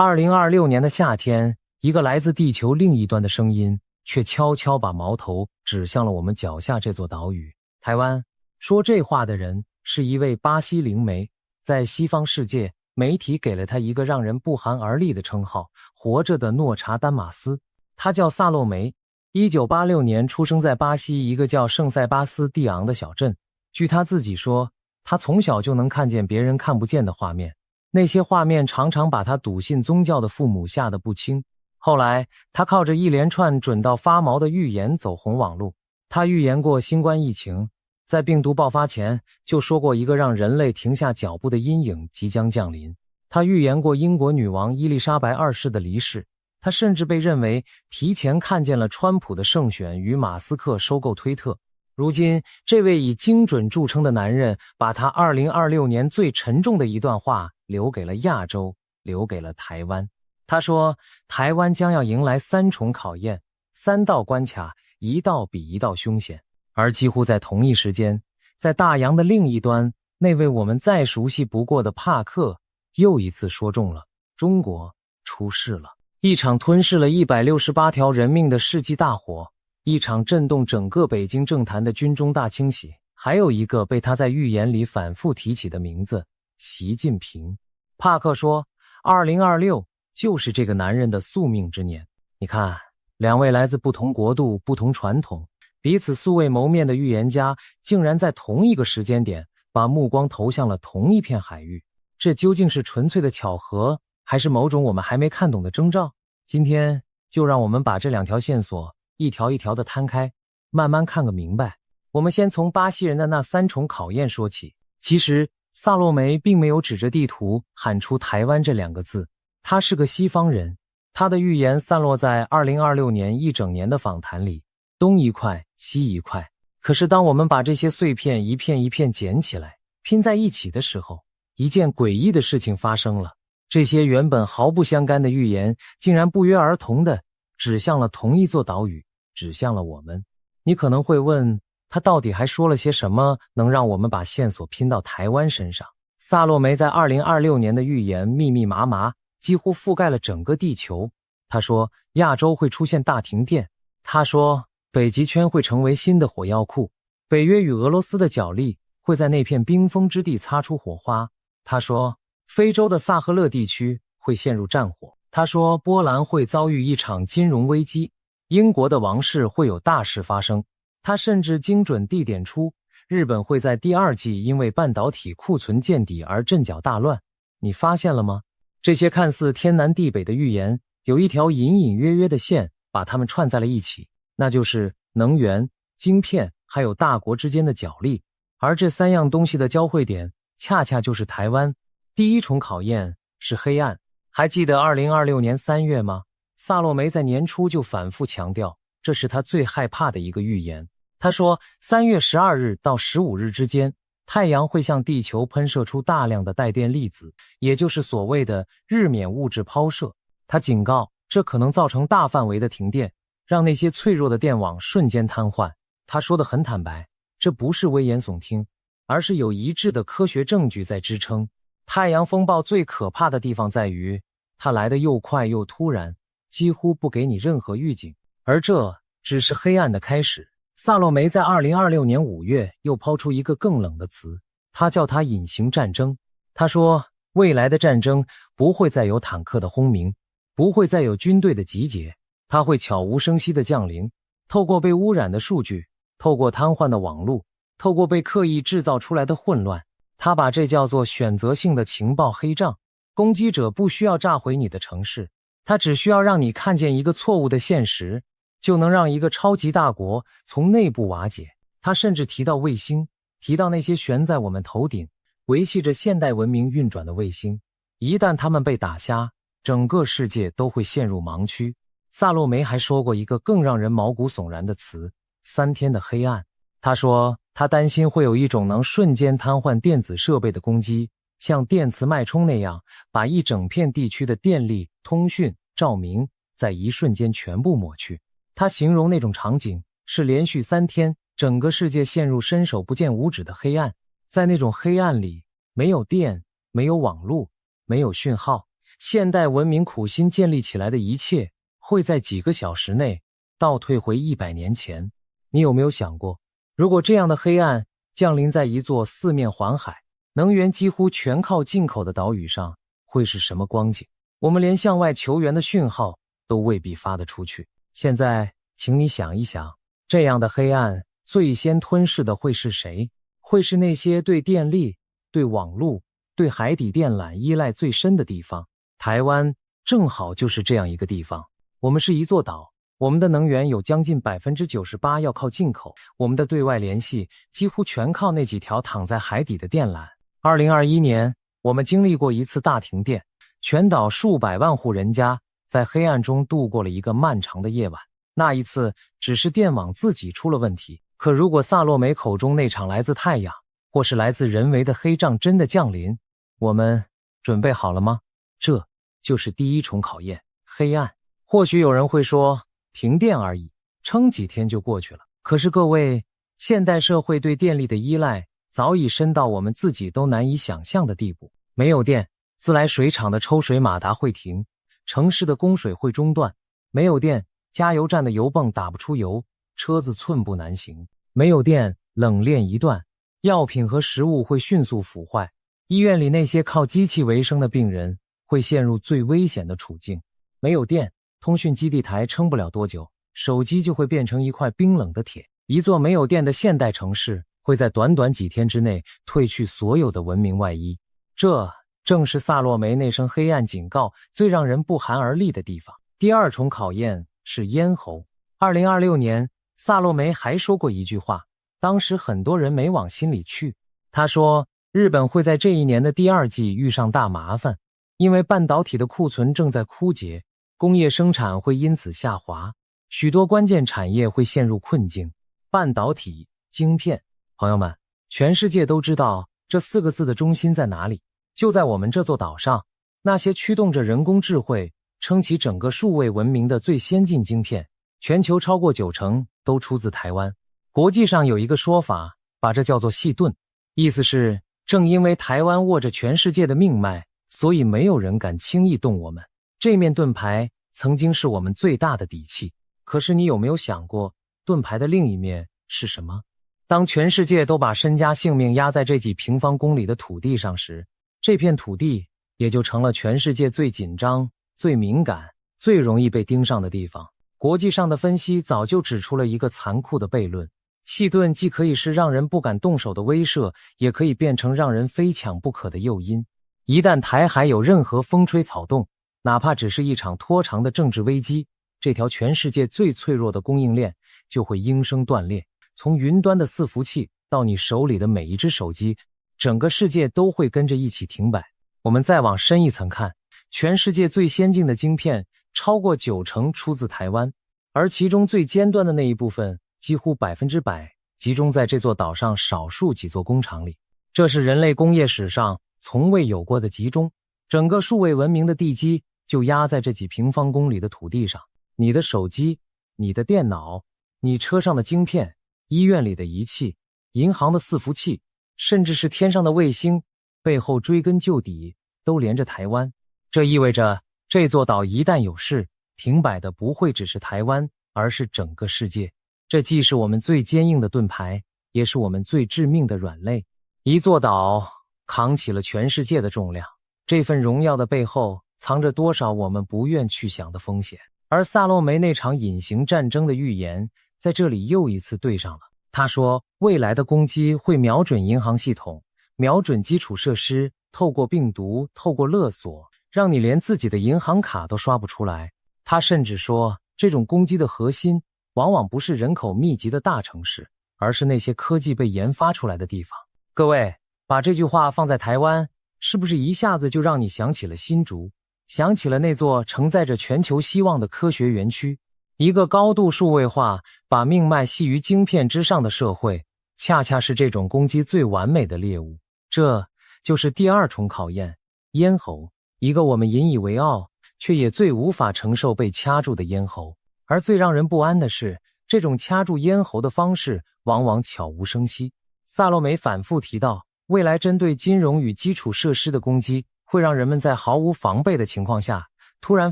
2026年的夏天，一个来自地球另一端的声音却悄悄把矛头指向了我们脚下这座岛屿台湾。说这话的人是一位巴西灵媒，在西方世界，媒体给了他一个让人不寒而栗的称号——活着的诺查丹马斯。他叫萨洛梅，1986年出生在巴西一个叫圣塞巴斯蒂昂的小镇。据他自己说，他从小就能看见别人看不见的画面，那些画面常常把他笃信宗教的父母吓得不轻。后来，他靠着一连串准到发毛的预言走红网路。他预言过新冠疫情，在病毒爆发前就说过一个让人类停下脚步的阴影即将降临。他预言过英国女王伊丽莎白二世的离世。他甚至被认为提前看见了川普的胜选与马斯克收购推特。如今，这位以精准著称的男人把他2026年最沉重的一段话留给了亚洲，留给了台湾。他说，台湾将要迎来3重考验，3道关卡，一道比一道凶险。而几乎在同一时间，在大洋的另一端，那位我们再熟悉不过的帕克又一次说中了，中国出事了。一场吞噬了168条人命的世纪大火，一场震动整个北京政坛的军中大清洗，还有一个被他在预言里反复提起的名字——习近平。帕克说，2026就是这个男人的宿命之年。你看，两位来自不同国度、不同传统，彼此素未谋面的预言家，竟然在同一个时间点把目光投向了同一片海域。这究竟是纯粹的巧合，还是某种我们还没看懂的征兆？今天就让我们把这2条线索一条一条的摊开，慢慢看个明白。我们先从巴西人的那3重考验说起。其实萨洛梅并没有指着地图喊出台湾这2个字，他是个西方人。他的预言散落在2026年一整年的访谈里，东一块西一块。可是当我们把这些碎片一片一片捡起来拼在一起的时候，一件诡异的事情发生了。这些原本毫不相干的预言，竟然不约而同地指向了同一座岛屿，指向了我们。你可能会问，他到底还说了些什么，能让我们把线索拼到台湾身上？萨洛梅在2026年的预言密密麻麻，几乎覆盖了整个地球。他说，亚洲会出现大停电。他说，北极圈会成为新的火药库。北约与俄罗斯的角力会在那片冰封之地擦出火花。他说，非洲的萨赫勒地区会陷入战火。他说，波兰会遭遇一场金融危机，英国的王室会有大事发生。他甚至精准地点出，日本会在第2季因为半导体库存见底而阵脚大乱。你发现了吗？这些看似天南地北的预言，有一条隐隐约约的线把它们串在了一起，那就是能源、晶片还有大国之间的角力。而这3样东西的交汇点，恰恰就是台湾。第1重考验是黑暗。还记得2026年3月吗？萨洛梅在年初就反复强调，这是他最害怕的一个预言。他说，3月12日到15日之间，太阳会向地球喷射出大量的带电粒子，也就是所谓的日冕物质抛射。他警告，这可能造成大范围的停电，让那些脆弱的电网瞬间瘫痪。他说得很坦白，这不是危言耸听，而是有一致的科学证据在支撑。太阳风暴最可怕的地方在于，它来得又快又突然，几乎不给你任何预警。而这只是黑暗的开始。萨洛梅在2026年5月又抛出一个更冷的词，他叫它隐形战争。他说，未来的战争不会再有坦克的轰鸣，不会再有军队的集结，它会悄无声息地降临，透过被污染的数据，透过瘫痪的网络，透过被刻意制造出来的混乱。他把这叫做选择性的情报黑账。攻击者不需要炸毁你的城市，他只需要让你看见一个错误的现实，就能让一个超级大国从内部瓦解。他甚至提到卫星，提到那些悬在我们头顶，维系着现代文明运转的卫星。一旦他们被打瞎，整个世界都会陷入盲区。萨洛梅还说过一个更让人毛骨悚然的词：3天的黑暗。他说，他担心会有一种能瞬间瘫痪电子设备的攻击，像电磁脉冲那样，把一整片地区的电力、通讯、照明在一瞬间全部抹去。他形容那种场景是连续3天，整个世界陷入伸手不见五指的黑暗。在那种黑暗里，没有电，没有网络，没有讯号，现代文明苦心建立起来的一切，会在几个小时内倒退回100年前。你有没有想过，如果这样的黑暗降临在一座四面环海、能源几乎全靠进口的岛屿上，会是什么光景？我们连向外求援的讯号都未必发得出去。现在，请你想一想，这样的黑暗最先吞噬的会是谁？会是那些对电力、对网络、对海底电缆依赖最深的地方。台湾正好就是这样一个地方。我们是一座岛，我们的能源有将近 98% 要靠进口，我们的对外联系几乎全靠那几条躺在海底的电缆。2021年，我们经历过一次大停电，全岛数百万户人家在黑暗中度过了一个漫长的夜晚。那一次只是电网自己出了问题，可如果萨洛梅口中那场来自太阳或是来自人为的黑障真的降临，我们准备好了吗？这就是第一重考验，黑暗。或许有人会说，停电而已，撑几天就过去了。可是各位，现代社会对电力的依赖早已深到我们自己都难以想象的地步。没有电，自来水厂的抽水马达会停，城市的供水会中断。没有电，加油站的油泵打不出油，车子寸步难行。没有电，冷链一断，药品和食物会迅速腐坏。医院里那些靠机器为生的病人会陷入最危险的处境。没有电，通讯基地台撑不了多久，手机就会变成一块冰冷的铁。一座没有电的现代城市会在短短几天之内褪去所有的文明外衣。这正是萨洛梅那声黑暗警告最让人不寒而栗的地方。第二重考验是咽喉。2026年，萨洛梅还说过一句话，当时很多人没往心里去。他说，日本会在这一年的第二季遇上大麻烦，因为半导体的库存正在枯竭，工业生产会因此下滑，许多关键产业会陷入困境。半导体、晶片，朋友们，全世界都知道这4个字的中心在哪里，就在我们这座岛上。那些驱动着人工智慧撑起整个数位文明的最先进晶片，全球超过90%都出自台湾。国际上有一个说法，把这叫做细盾，意思是正因为台湾握着全世界的命脉，所以没有人敢轻易动我们。这面盾牌曾经是我们最大的底气。可是你有没有想过，盾牌的另一面是什么？当全世界都把身家性命压在这几平方公里的土地上时，这片土地也就成了全世界最紧张、最敏感、最容易被盯上的地方。国际上的分析早就指出了一个残酷的悖论，细盾既可以是让人不敢动手的威慑，也可以变成让人非抢不可的诱因。一旦台海有任何风吹草动，哪怕只是一场拖长的政治危机，这条全世界最脆弱的供应链就会应声断裂。从云端的伺服器到你手里的每一只手机，整个世界都会跟着一起停摆。我们再往深一层看，全世界最先进的晶片超过90%出自台湾，而其中最尖端的那一部分几乎100%集中在这座岛上少数几座工厂里。这是人类工业史上从未有过的集中，整个数位文明的地基就压在这几平方公里的土地上。你的手机、你的电脑、你车上的晶片、医院里的仪器、银行的伺服器，甚至是天上的卫星，背后追根究底都连着台湾。这意味着这座岛一旦有事，停摆的不会只是台湾，而是整个世界。这既是我们最坚硬的盾牌，也是我们最致命的软肋。一座岛扛起了全世界的重量，这份荣耀的背后藏着多少我们不愿去想的风险。而萨洛梅那场隐形战争的预言在这里又一次对上了。他说，未来的攻击会瞄准银行系统，瞄准基础设施，透过病毒，透过勒索，让你连自己的银行卡都刷不出来。他甚至说，这种攻击的核心往往不是人口密集的大城市，而是那些科技被研发出来的地方。各位，把这句话放在台湾，是不是一下子就让你想起了新竹，想起了那座承载着全球希望的科学园区？一个高度数位化，把命脉系于晶片之上的社会，恰恰是这种攻击最完美的猎物。这就是第二重考验，咽喉，一个我们引以为傲，却也最无法承受被掐住的咽喉。而最让人不安的是，这种掐住咽喉的方式往往悄无声息。萨洛梅反复提到，未来针对金融与基础设施的攻击会让人们在毫无防备的情况下，突然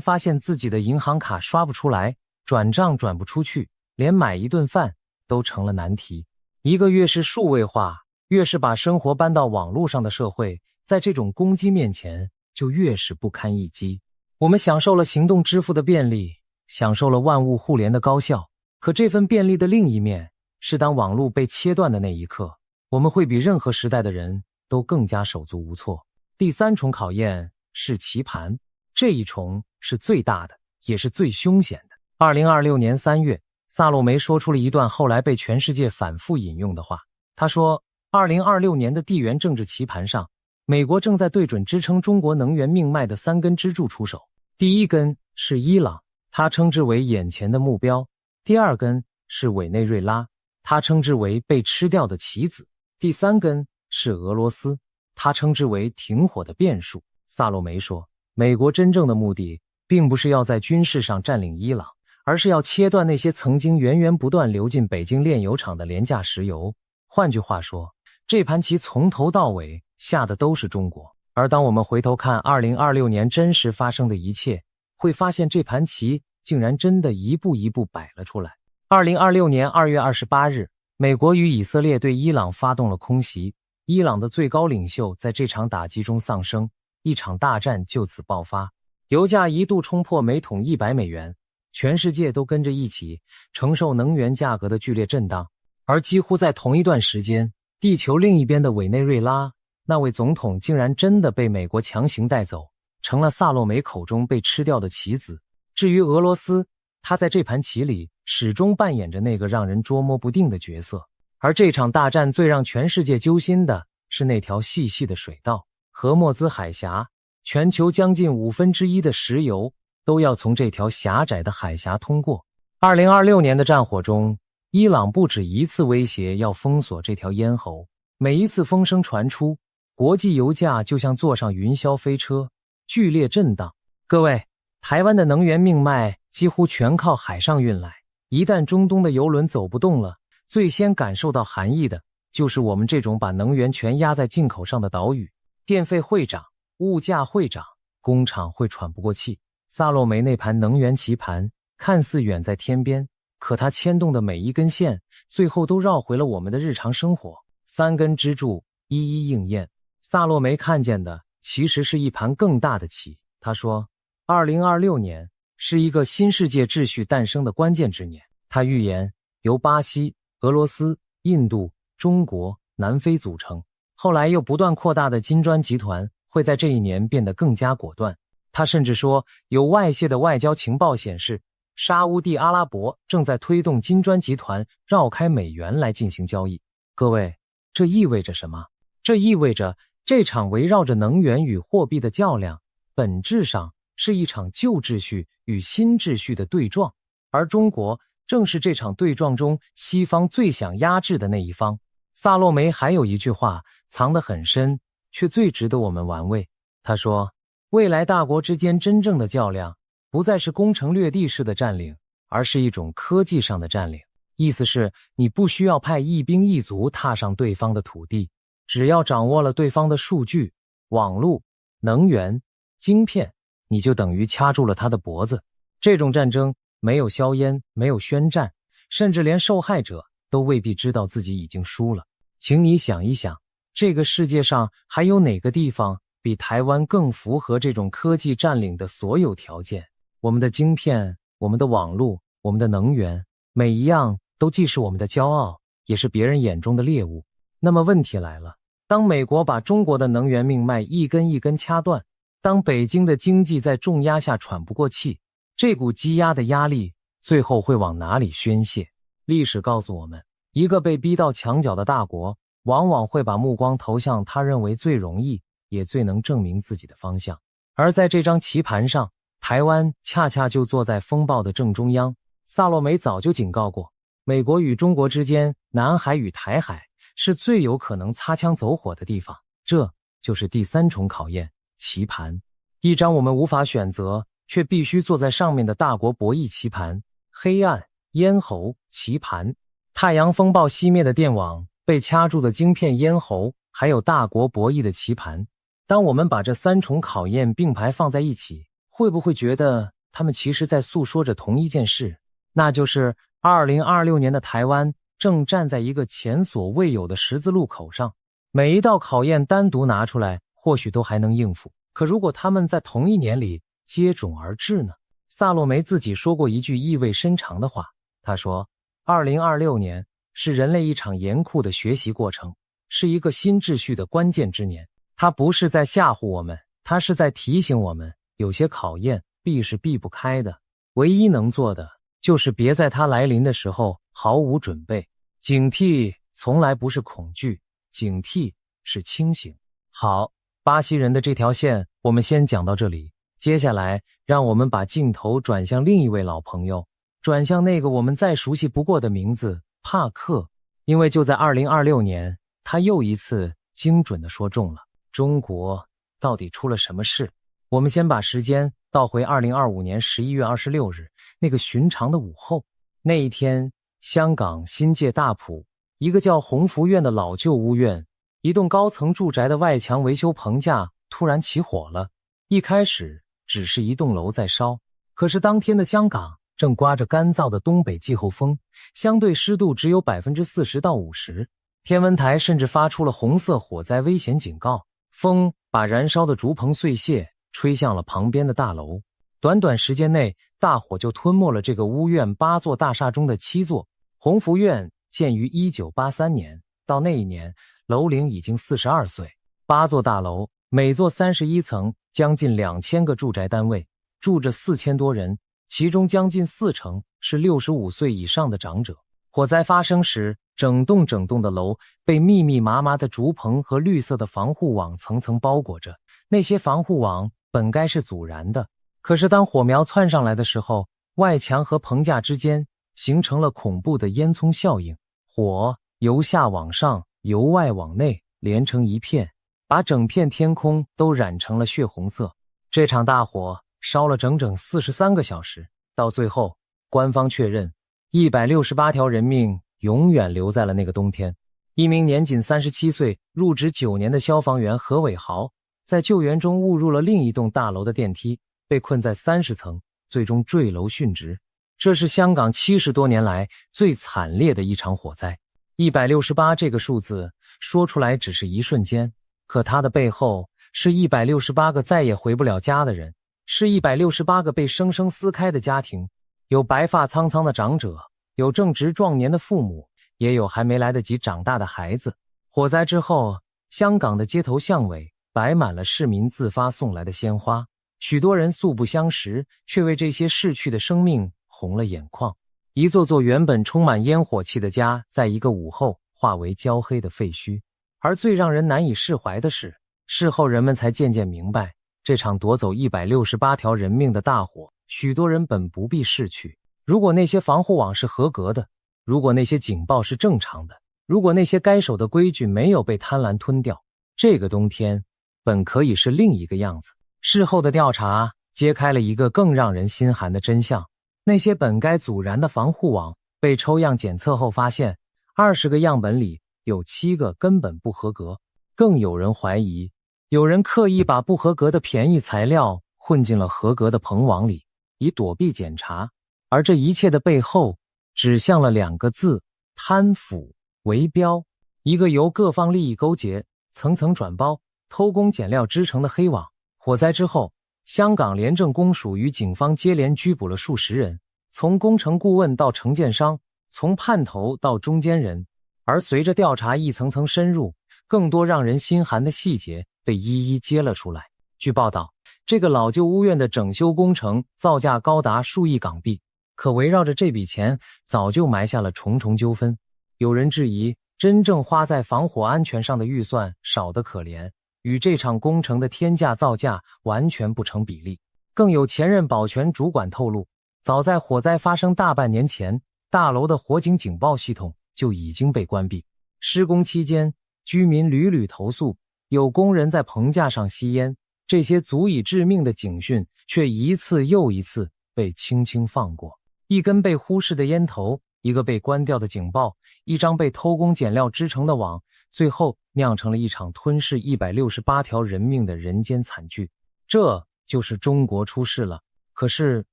发现自己的银行卡刷不出来，转账转不出去，连买一顿饭都成了难题。一个越是数位化，越是把生活搬到网络上的社会，在这种攻击面前，就越是不堪一击。我们享受了行动支付的便利，享受了万物互联的高效，可这份便利的另一面，是当网络被切断的那一刻，我们会比任何时代的人都更加手足无措。第三重考验是棋盘，这一重是最大的，也是最凶险的。2026年3月，萨洛梅说出了一段后来被全世界反复引用的话。他说，2026年的地缘政治棋盘上，美国正在对准支撑中国能源命脉的3根支柱出手。第一根是伊朗，他称之为眼前的目标；第二根是委内瑞拉，他称之为被吃掉的棋子；第三根是俄罗斯，他称之为停火的变数。萨洛梅说，美国真正的目的并不是要在军事上占领伊朗，而是要切断那些曾经源源不断流进北京炼油厂的廉价石油。换句话说，这盘棋从头到尾下的都是中国。而当我们回头看2026年真实发生的一切，会发现这盘棋竟然真的一步一步摆了出来。2026年2月28日，美国与以色列对伊朗发动了空袭，伊朗的最高领袖在这场打击中丧生，一场大战就此爆发。油价一度冲破每桶$100，全世界都跟着一起承受能源价格的剧烈震荡。而几乎在同一段时间，地球另一边的委内瑞拉，那位总统竟然真的被美国强行带走，成了萨洛梅口中被吃掉的棋子。至于俄罗斯，他在这盘棋里始终扮演着那个让人捉摸不定的角色。而这场大战最让全世界揪心的是那条细细的水道——荷默兹海峡。全球将近1/5的石油都要从这条狭窄的海峡通过。2026年的战火中，伊朗不止一次威胁要封锁这条咽喉，每一次风声传出，国际油价就像坐上云霄飞车，剧烈震荡。各位，台湾的能源命脉几乎全靠海上运来，一旦中东的油轮走不动了，最先感受到寒意的就是我们这种把能源全压在进口上的岛屿。电费会涨，物价会涨，工厂会喘不过气。萨洛梅那盘能源棋盘看似远在天边，可它牵动的每一根线，最后都绕回了我们的日常生活。3根支柱一一应验。萨洛梅看见的其实是一盘更大的棋。他说，2026年是一个新世界秩序诞生的关键之年。他预言由巴西、俄罗斯、印度、中国、南非组成，后来又不断扩大的金砖集团会在这一年变得更加果断。他甚至说，有外泄的外交情报显示，沙乌地阿拉伯正在推动金砖集团绕开美元来进行交易。各位，这意味着什么？这意味着这场围绕着能源与货币的较量，本质上是一场旧秩序与新秩序的对撞，而中国正是这场对撞中西方最想压制的那一方。萨洛梅还有一句话藏得很深，却最值得我们玩味。他说，未来大国之间真正的较量，不再是攻城略地式的占领，而是一种科技上的占领。意思是，你不需要派一兵一卒踏上对方的土地，只要掌握了对方的数据、网络、能源、晶片，你就等于掐住了他的脖子。这种战争没有硝烟，没有宣战，甚至连受害者都未必知道自己已经输了。请你想一想，这个世界上还有哪个地方比台湾更符合这种科技占领的所有条件？我们的晶片，我们的网络，我们的能源，每一样都既是我们的骄傲，也是别人眼中的猎物。那么问题来了，当美国把中国的能源命脉一根一根掐断，当北京的经济在重压下喘不过气，这股积压的压力最后会往哪里宣泄？历史告诉我们，一个被逼到墙角的大国，往往会把目光投向他认为最容易也最能证明自己的方向。而在这张棋盘上，台湾恰恰就坐在风暴的正中央。萨洛梅早就警告过，美国与中国之间，南海与台海是最有可能擦枪走火的地方。这就是第三重考验，棋盘。一张我们无法选择，却必须坐在上面的大国博弈棋盘。黑暗、咽喉、棋盘。太阳风暴熄灭的电网，被掐住的晶片咽喉，还有大国博弈的棋盘。当我们把这3重考验并排放在一起，会不会觉得他们其实在诉说着同一件事？那就是2026年的台湾正站在一个前所未有的十字路口上。每一道考验单独拿出来，或许都还能应付，可如果他们在同一年里接踵而至呢？萨洛梅自己说过一句意味深长的话，他说2026年是人类一场严酷的学习过程，是一个新秩序的关键之年。他不是在吓唬我们，他是在提醒我们，有些考验避是避不开的，唯一能做的就是别在它来临的时候毫无准备。警惕从来不是恐惧，警惕是清醒。好，巴西人的这条线我们先讲到这里，接下来让我们把镜头转向另一位老朋友，转向那个我们再熟悉不过的名字帕克。因为就在2026年，他又一次精准地说中了。中国到底出了什么事？我们先把时间倒回2025年11月26日，那个寻常的午后。那一天，香港新界大埔一个叫鸿福苑的老旧屋苑，一栋高层住宅的外墙维修棚架突然起火了。一开始只是一栋楼在烧，可是当天的香港正刮着干燥的东北季候风，相对湿度只有 40%到50%，天文台甚至发出了红色火灾危险警告。风把燃烧的竹棚碎屑吹向了旁边的大楼，短短时间内，大火就吞没了这个屋苑8座大厦中的7座。鸿福苑建于1983年，到那一年楼龄已经42岁。8座大楼，每座31层，将近2000个住宅单位，住着4000多人，其中将近40%是65岁以上的长者。火灾发生时，整栋的楼被密密麻麻的竹棚和绿色的防护网层层包裹着。那些防护网本该是阻燃的，可是当火苗窜上来的时候，外墙和棚架之间形成了恐怖的烟囱效应，火由下往上，由外往内连成一片，把整片天空都染成了血红色。这场大火烧了整整43个小时，到最后官方确认168条人命永远留在了那个冬天。一名年仅37岁、入职9年的消防员何伟豪，在救援中误入了另一栋大楼的电梯，被困在30层，最终坠楼殉职。这是香港70多年来最惨烈的一场火灾。168这个数字说出来只是一瞬间，可它的背后是168个再也回不了家的人，是168个被生生撕开的家庭。有白发苍苍的长者，有正值壮年的父母，也有还没来得及长大的孩子。火灾之后，香港的街头巷尾摆满了市民自发送来的鲜花，许多人素不相识，却为这些逝去的生命红了眼眶。一座座原本充满烟火气的家，在一个午后化为焦黑的废墟。而最让人难以释怀的是，事后人们才渐渐明白，这场夺走168条人命的大火，许多人本不必逝去。如果那些防护网是合格的，如果那些警报是正常的，如果那些该守的规矩没有被贪婪吞掉，这个冬天本可以是另一个样子。事后的调查揭开了一个更让人心寒的真相，那些本该阻燃的防护网被抽样检测后发现，20个样本里有7个根本不合格。更有人怀疑，有人刻意把不合格的便宜材料混进了合格的棚网里，以躲避检查。而这一切的背后指向了2个字：贪腐围标。一个由各方利益勾结、层层转包、偷工减料织成的黑网。火灾之后，香港廉政公署与警方接连拘捕了数十人，从工程顾问到承建商，从叛头到中间人。而随着调查一层层深入，更多让人心寒的细节被一一揭了出来。据报道，这个老旧屋苑的整修工程造价高达数亿港币，可围绕着这笔钱早就埋下了重重纠纷。有人质疑，真正花在防火安全上的预算少得可怜，与这场工程的天价造价完全不成比例。更有前任保全主管透露，早在火灾发生大半年前，大楼的火警警报系统就已经被关闭。施工期间，居民屡屡投诉有工人在棚架上吸烟，这些足以致命的警讯却一次又一次被轻轻放过。一根被忽视的烟头，一个被关掉的警报，一张被偷工减料织成的网，最后酿成了一场吞噬168条人命的人间惨剧。这就是中国出事了。可是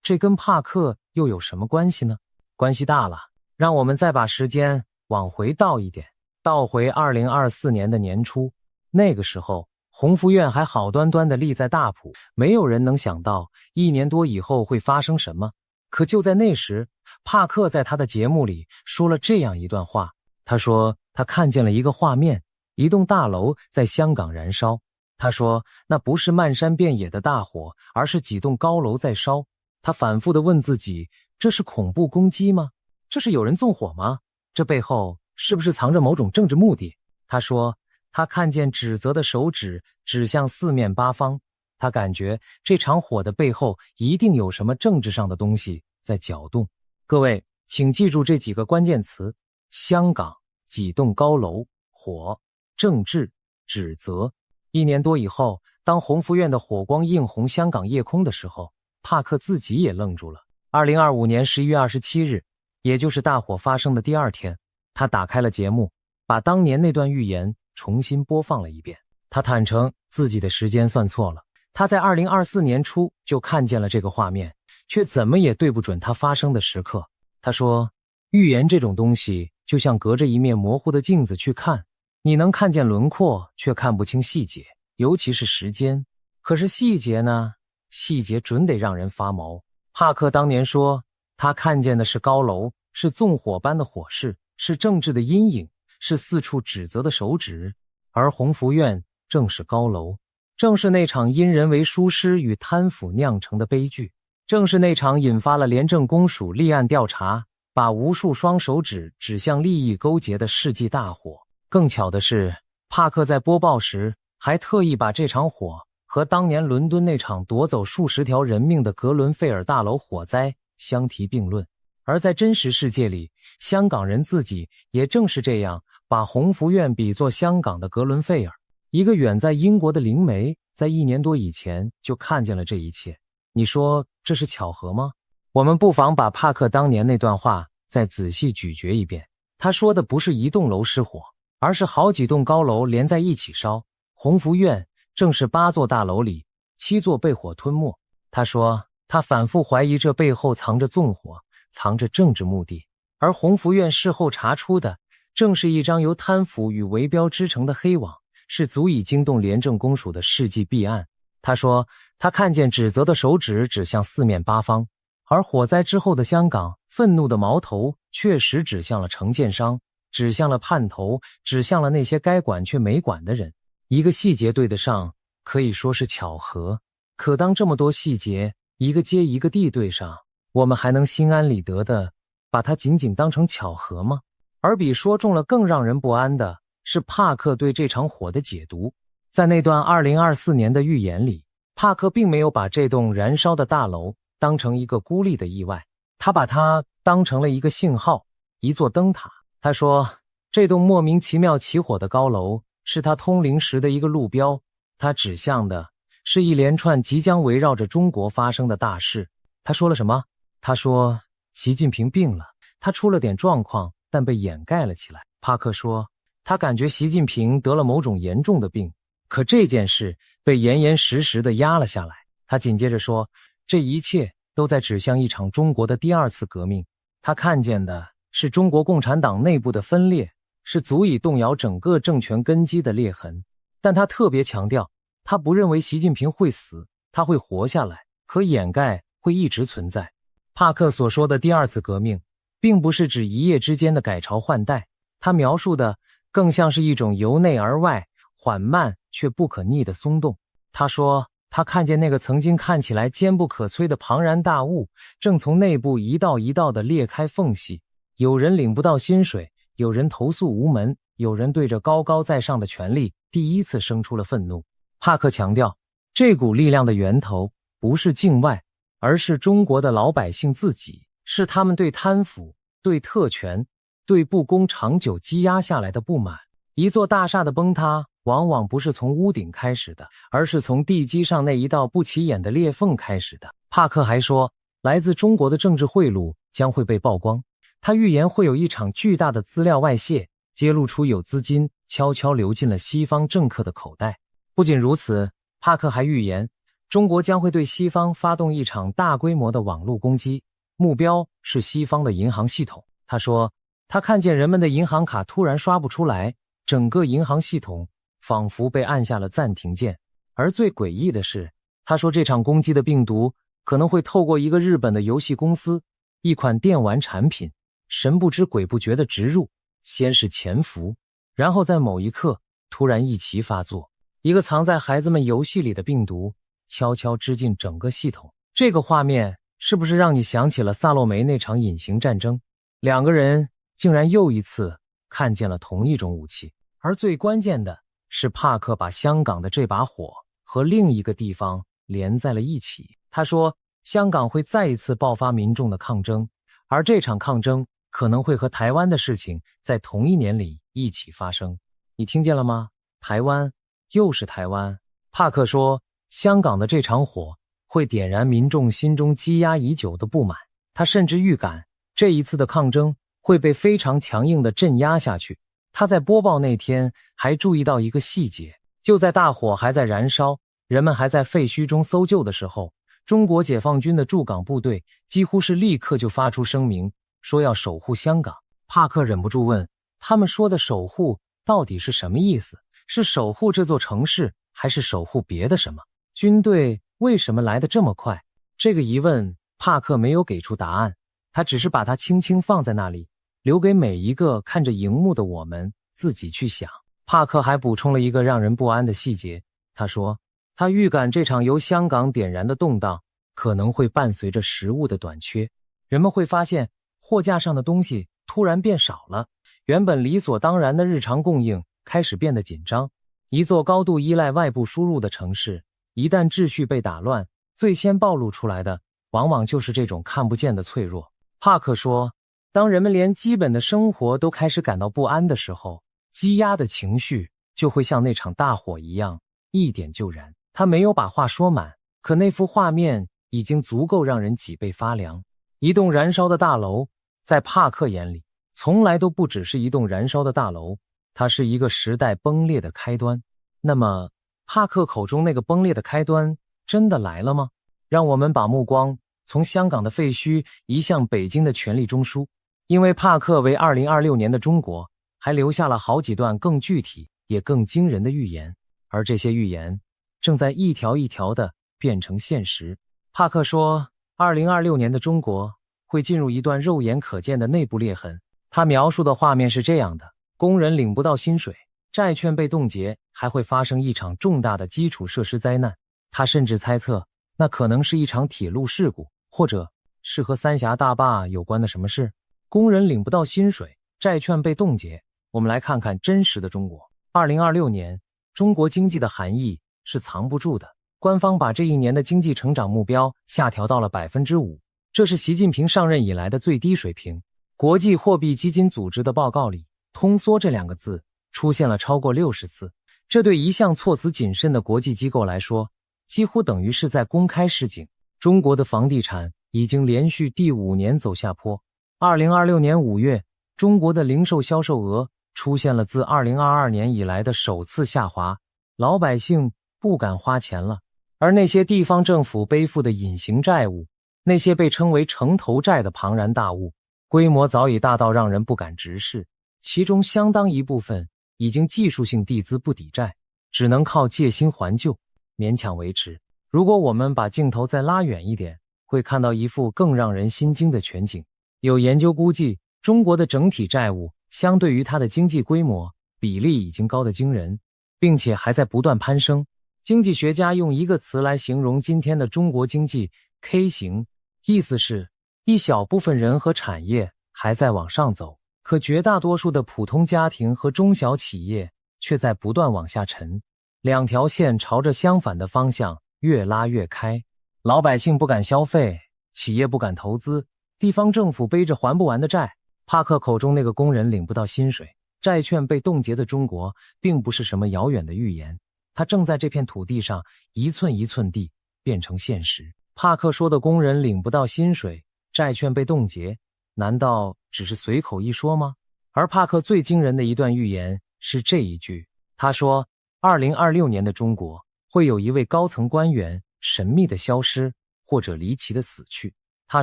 这跟帕克又有什么关系呢？关系大了。让我们再把时间往回倒一点，倒回2024年的年初。那个时候弘福院还好端端地立在大埔，没有人能想到1年多以后会发生什么。可就在那时，帕克在他的节目里说了这样一段话。他说他看见了一个画面，一栋大楼在香港燃烧。他说那不是漫山遍野的大火，而是几栋高楼在烧。他反复地问自己，这是恐怖攻击吗？这是有人纵火吗？这背后是不是藏着某种政治目的？他说他看见指责的手指指向四面八方，他感觉这场火的背后一定有什么政治上的东西在搅动。各位请记住这几个关键词：香港、几栋高楼、火、政治、指责。1年多以后，当弘福院的火光映红香港夜空的时候，帕克自己也愣住了。2025年11月27日，也就是大火发生的第2天，他打开了节目，把当年那段预言重新播放了一遍。他坦诚自己的时间算错了，他在2024年初就看见了这个画面，却怎么也对不准它发生的时刻。他说，预言这种东西就像隔着一面模糊的镜子去看，你能看见轮廓，却看不清细节，尤其是时间。可是细节呢？细节准得让人发毛。帕克当年说，他看见的是高楼，是纵火般的火势，是政治的阴影，是四处指责的手指。而弘福院正是高楼，正是那场因人为疏失与贪腐酿成的悲剧，正是那场引发了廉政公署立案调查，把无数双手指指向利益勾结的世纪大火。更巧的是，帕克在播报时还特意把这场火和当年伦敦那场夺走数十条人命的格伦费尔大楼火灾相提并论。而在真实世界里，香港人自己也正是这样把弘福院比作香港的格伦费尔。一个远在英国的灵媒在1年多以前就看见了这一切。你说这是巧合吗？我们不妨把帕克当年那段话再仔细咀嚼一遍。他说的不是一栋楼失火，而是好几栋高楼连在一起烧。弘福院正是8座大楼里7座被火吞没。他说他反复怀疑这背后藏着纵火，藏着政治目的，而弘福院事后查出的正是一张由贪腐与围标织成的黑网，是足以惊动廉政公署的世纪弊案。他说他看见指责的手指指向四面八方，而火灾之后的香港，愤怒的矛头确实指向了承建商，指向了叛头，指向了那些该管却没管的人。一个细节对得上，可以说是巧合。可当这么多细节一个接一个地对上，我们还能心安理得的把它仅仅当成巧合吗？而比说中了更让人不安的是帕克对这场火的解读。在那段2024年的预言里，帕克并没有把这栋燃烧的大楼当成一个孤立的意外，他把它当成了一个信号，一座灯塔。他说这栋莫名其妙起火的高楼是他通灵时的一个路标，它指向的是一连串即将围绕着中国发生的大事。他说了什么？他说习近平病了，他出了点状况，但被掩盖了起来。帕克说他感觉习近平得了某种严重的病，可这件事被严严实实地压了下来。他紧接着说，这一切都在指向一场中国的第2次革命。他看见的是中国共产党内部的分裂，是足以动摇整个政权根基的裂痕。但他特别强调，他不认为习近平会死，他会活下来，可掩盖会一直存在。帕克所说的第2次革命，并不是指一夜之间的改朝换代，他描述的更像是一种由内而外缓慢却不可逆的松动。他说他看见那个曾经看起来坚不可摧的庞然大物正从内部一道一道地裂开缝隙，有人领不到薪水，有人投诉无门，有人对着高高在上的权力第一次生出了愤怒。帕克强调，这股力量的源头不是境外，而是中国的老百姓自己，是他们对贪腐、对特权、对不公长久积压下来的不满。一座大厦的崩塌往往不是从屋顶开始的，而是从地基上那一道不起眼的裂缝开始的。帕克还说，来自中国的政治贿赂将会被曝光。他预言会有一场巨大的资料外泄，揭露出有资金悄悄流进了西方政客的口袋。不仅如此，帕克还预言，中国将会对西方发动一场大规模的网络攻击，目标是西方的银行系统。他说，他看见人们的银行卡突然刷不出来，整个银行系统仿佛被按下了暂停键。而最诡异的是，他说这场攻击的病毒可能会透过一个日本的游戏公司，一款电玩产品，神不知鬼不觉地植入，先是潜伏，然后在某一刻突然一齐发作，一个藏在孩子们游戏里的病毒悄悄织进整个系统。这个画面是不是让你想起了萨洛梅那场隐形战争？两个人竟然又一次看见了同一种武器。而最关键的是，帕克把香港的这把火和另一个地方连在了一起。他说，香港会再一次爆发民众的抗争，而这场抗争可能会和台湾的事情在同一年里一起发生。你听见了吗？台湾，又是台湾。帕克说，香港的这场火会点燃民众心中积压已久的不满，他甚至预感这一次的抗争会被非常强硬地镇压下去。他在播报那天还注意到一个细节，就在大火还在燃烧，人们还在废墟中搜救的时候，中国解放军的驻港部队几乎是立刻就发出声明，说要守护香港。帕克忍不住问，他们说的守护到底是什么意思？是守护这座城市，还是守护别的什么？军队为什么来得这么快？这个疑问帕克没有给出答案，他只是把它轻轻放在那里，留给每一个看着荧幕的我们自己去想。帕克还补充了一个让人不安的细节，他说，他预感这场由香港点燃的动荡可能会伴随着食物的短缺，人们会发现货架上的东西突然变少了，原本理所当然的日常供应开始变得紧张。一座高度依赖外部输入的城市，一旦秩序被打乱，最先暴露出来的往往就是这种看不见的脆弱。帕克说，当人们连基本的生活都开始感到不安的时候，积压的情绪就会像那场大火一样一点就燃。他没有把话说满，可那幅画面已经足够让人脊背发凉。一栋燃烧的大楼，在帕克眼里从来都不只是一栋燃烧的大楼，它是一个时代崩裂的开端。那么帕克口中那个崩裂的开端真的来了吗？让我们把目光从香港的废墟移向北京的权力中枢，因为帕克为2026年的中国还留下了好几段更具体也更惊人的预言，而这些预言正在一条一条地变成现实。帕克说，2026年的中国会进入一段肉眼可见的内部裂痕。他描述的画面是这样的，工人领不到薪水，债券被冻结，还会发生一场重大的基础设施灾难。他甚至猜测，那可能是一场铁路事故，或者是和三峡大坝有关的什么事。工人领不到薪水，债券被冻结。我们来看看真实的中国。2026年，中国经济的含义是藏不住的。官方把这一年的经济成长目标下调到了 5%， 这是习近平上任以来的最低水平。国际货币基金组织的报告里，通缩这两个字出现了超过60次，这对一向措辞谨慎的国际机构来说，几乎等于是在公开示警。中国的房地产已经连续第5年走下坡。2026年5月，中国的零售销售额出现了自2022年以来的首次下滑，老百姓不敢花钱了。而那些地方政府背负的隐形债务，那些被称为城投债的庞然大物，规模早已大到让人不敢直视，其中相当一部分已经技术性递资不抵债，只能靠借新还旧，勉强维持。如果我们把镜头再拉远一点，会看到一幅更让人心惊的全景。有研究估计，中国的整体债务相对于它的经济规模比例已经高得惊人，并且还在不断攀升。经济学家用一个词来形容今天的中国经济 K 型，意思是一小部分人和产业还在往上走，可绝大多数的普通家庭和中小企业却在不断往下沉。两条线朝着相反的方向越拉越开，老百姓不敢消费，企业不敢投资，地方政府背着还不完的债。帕克口中那个工人领不到薪水，债券被冻结的中国并不是什么遥远的预言，它正在这片土地上一寸一寸地变成现实。帕克说的工人领不到薪水，债券被冻结，难道只是随口一说吗？而帕克最惊人的一段预言是这一句，他说2026年的中国会有一位高层官员神秘的消失或者离奇的死去，他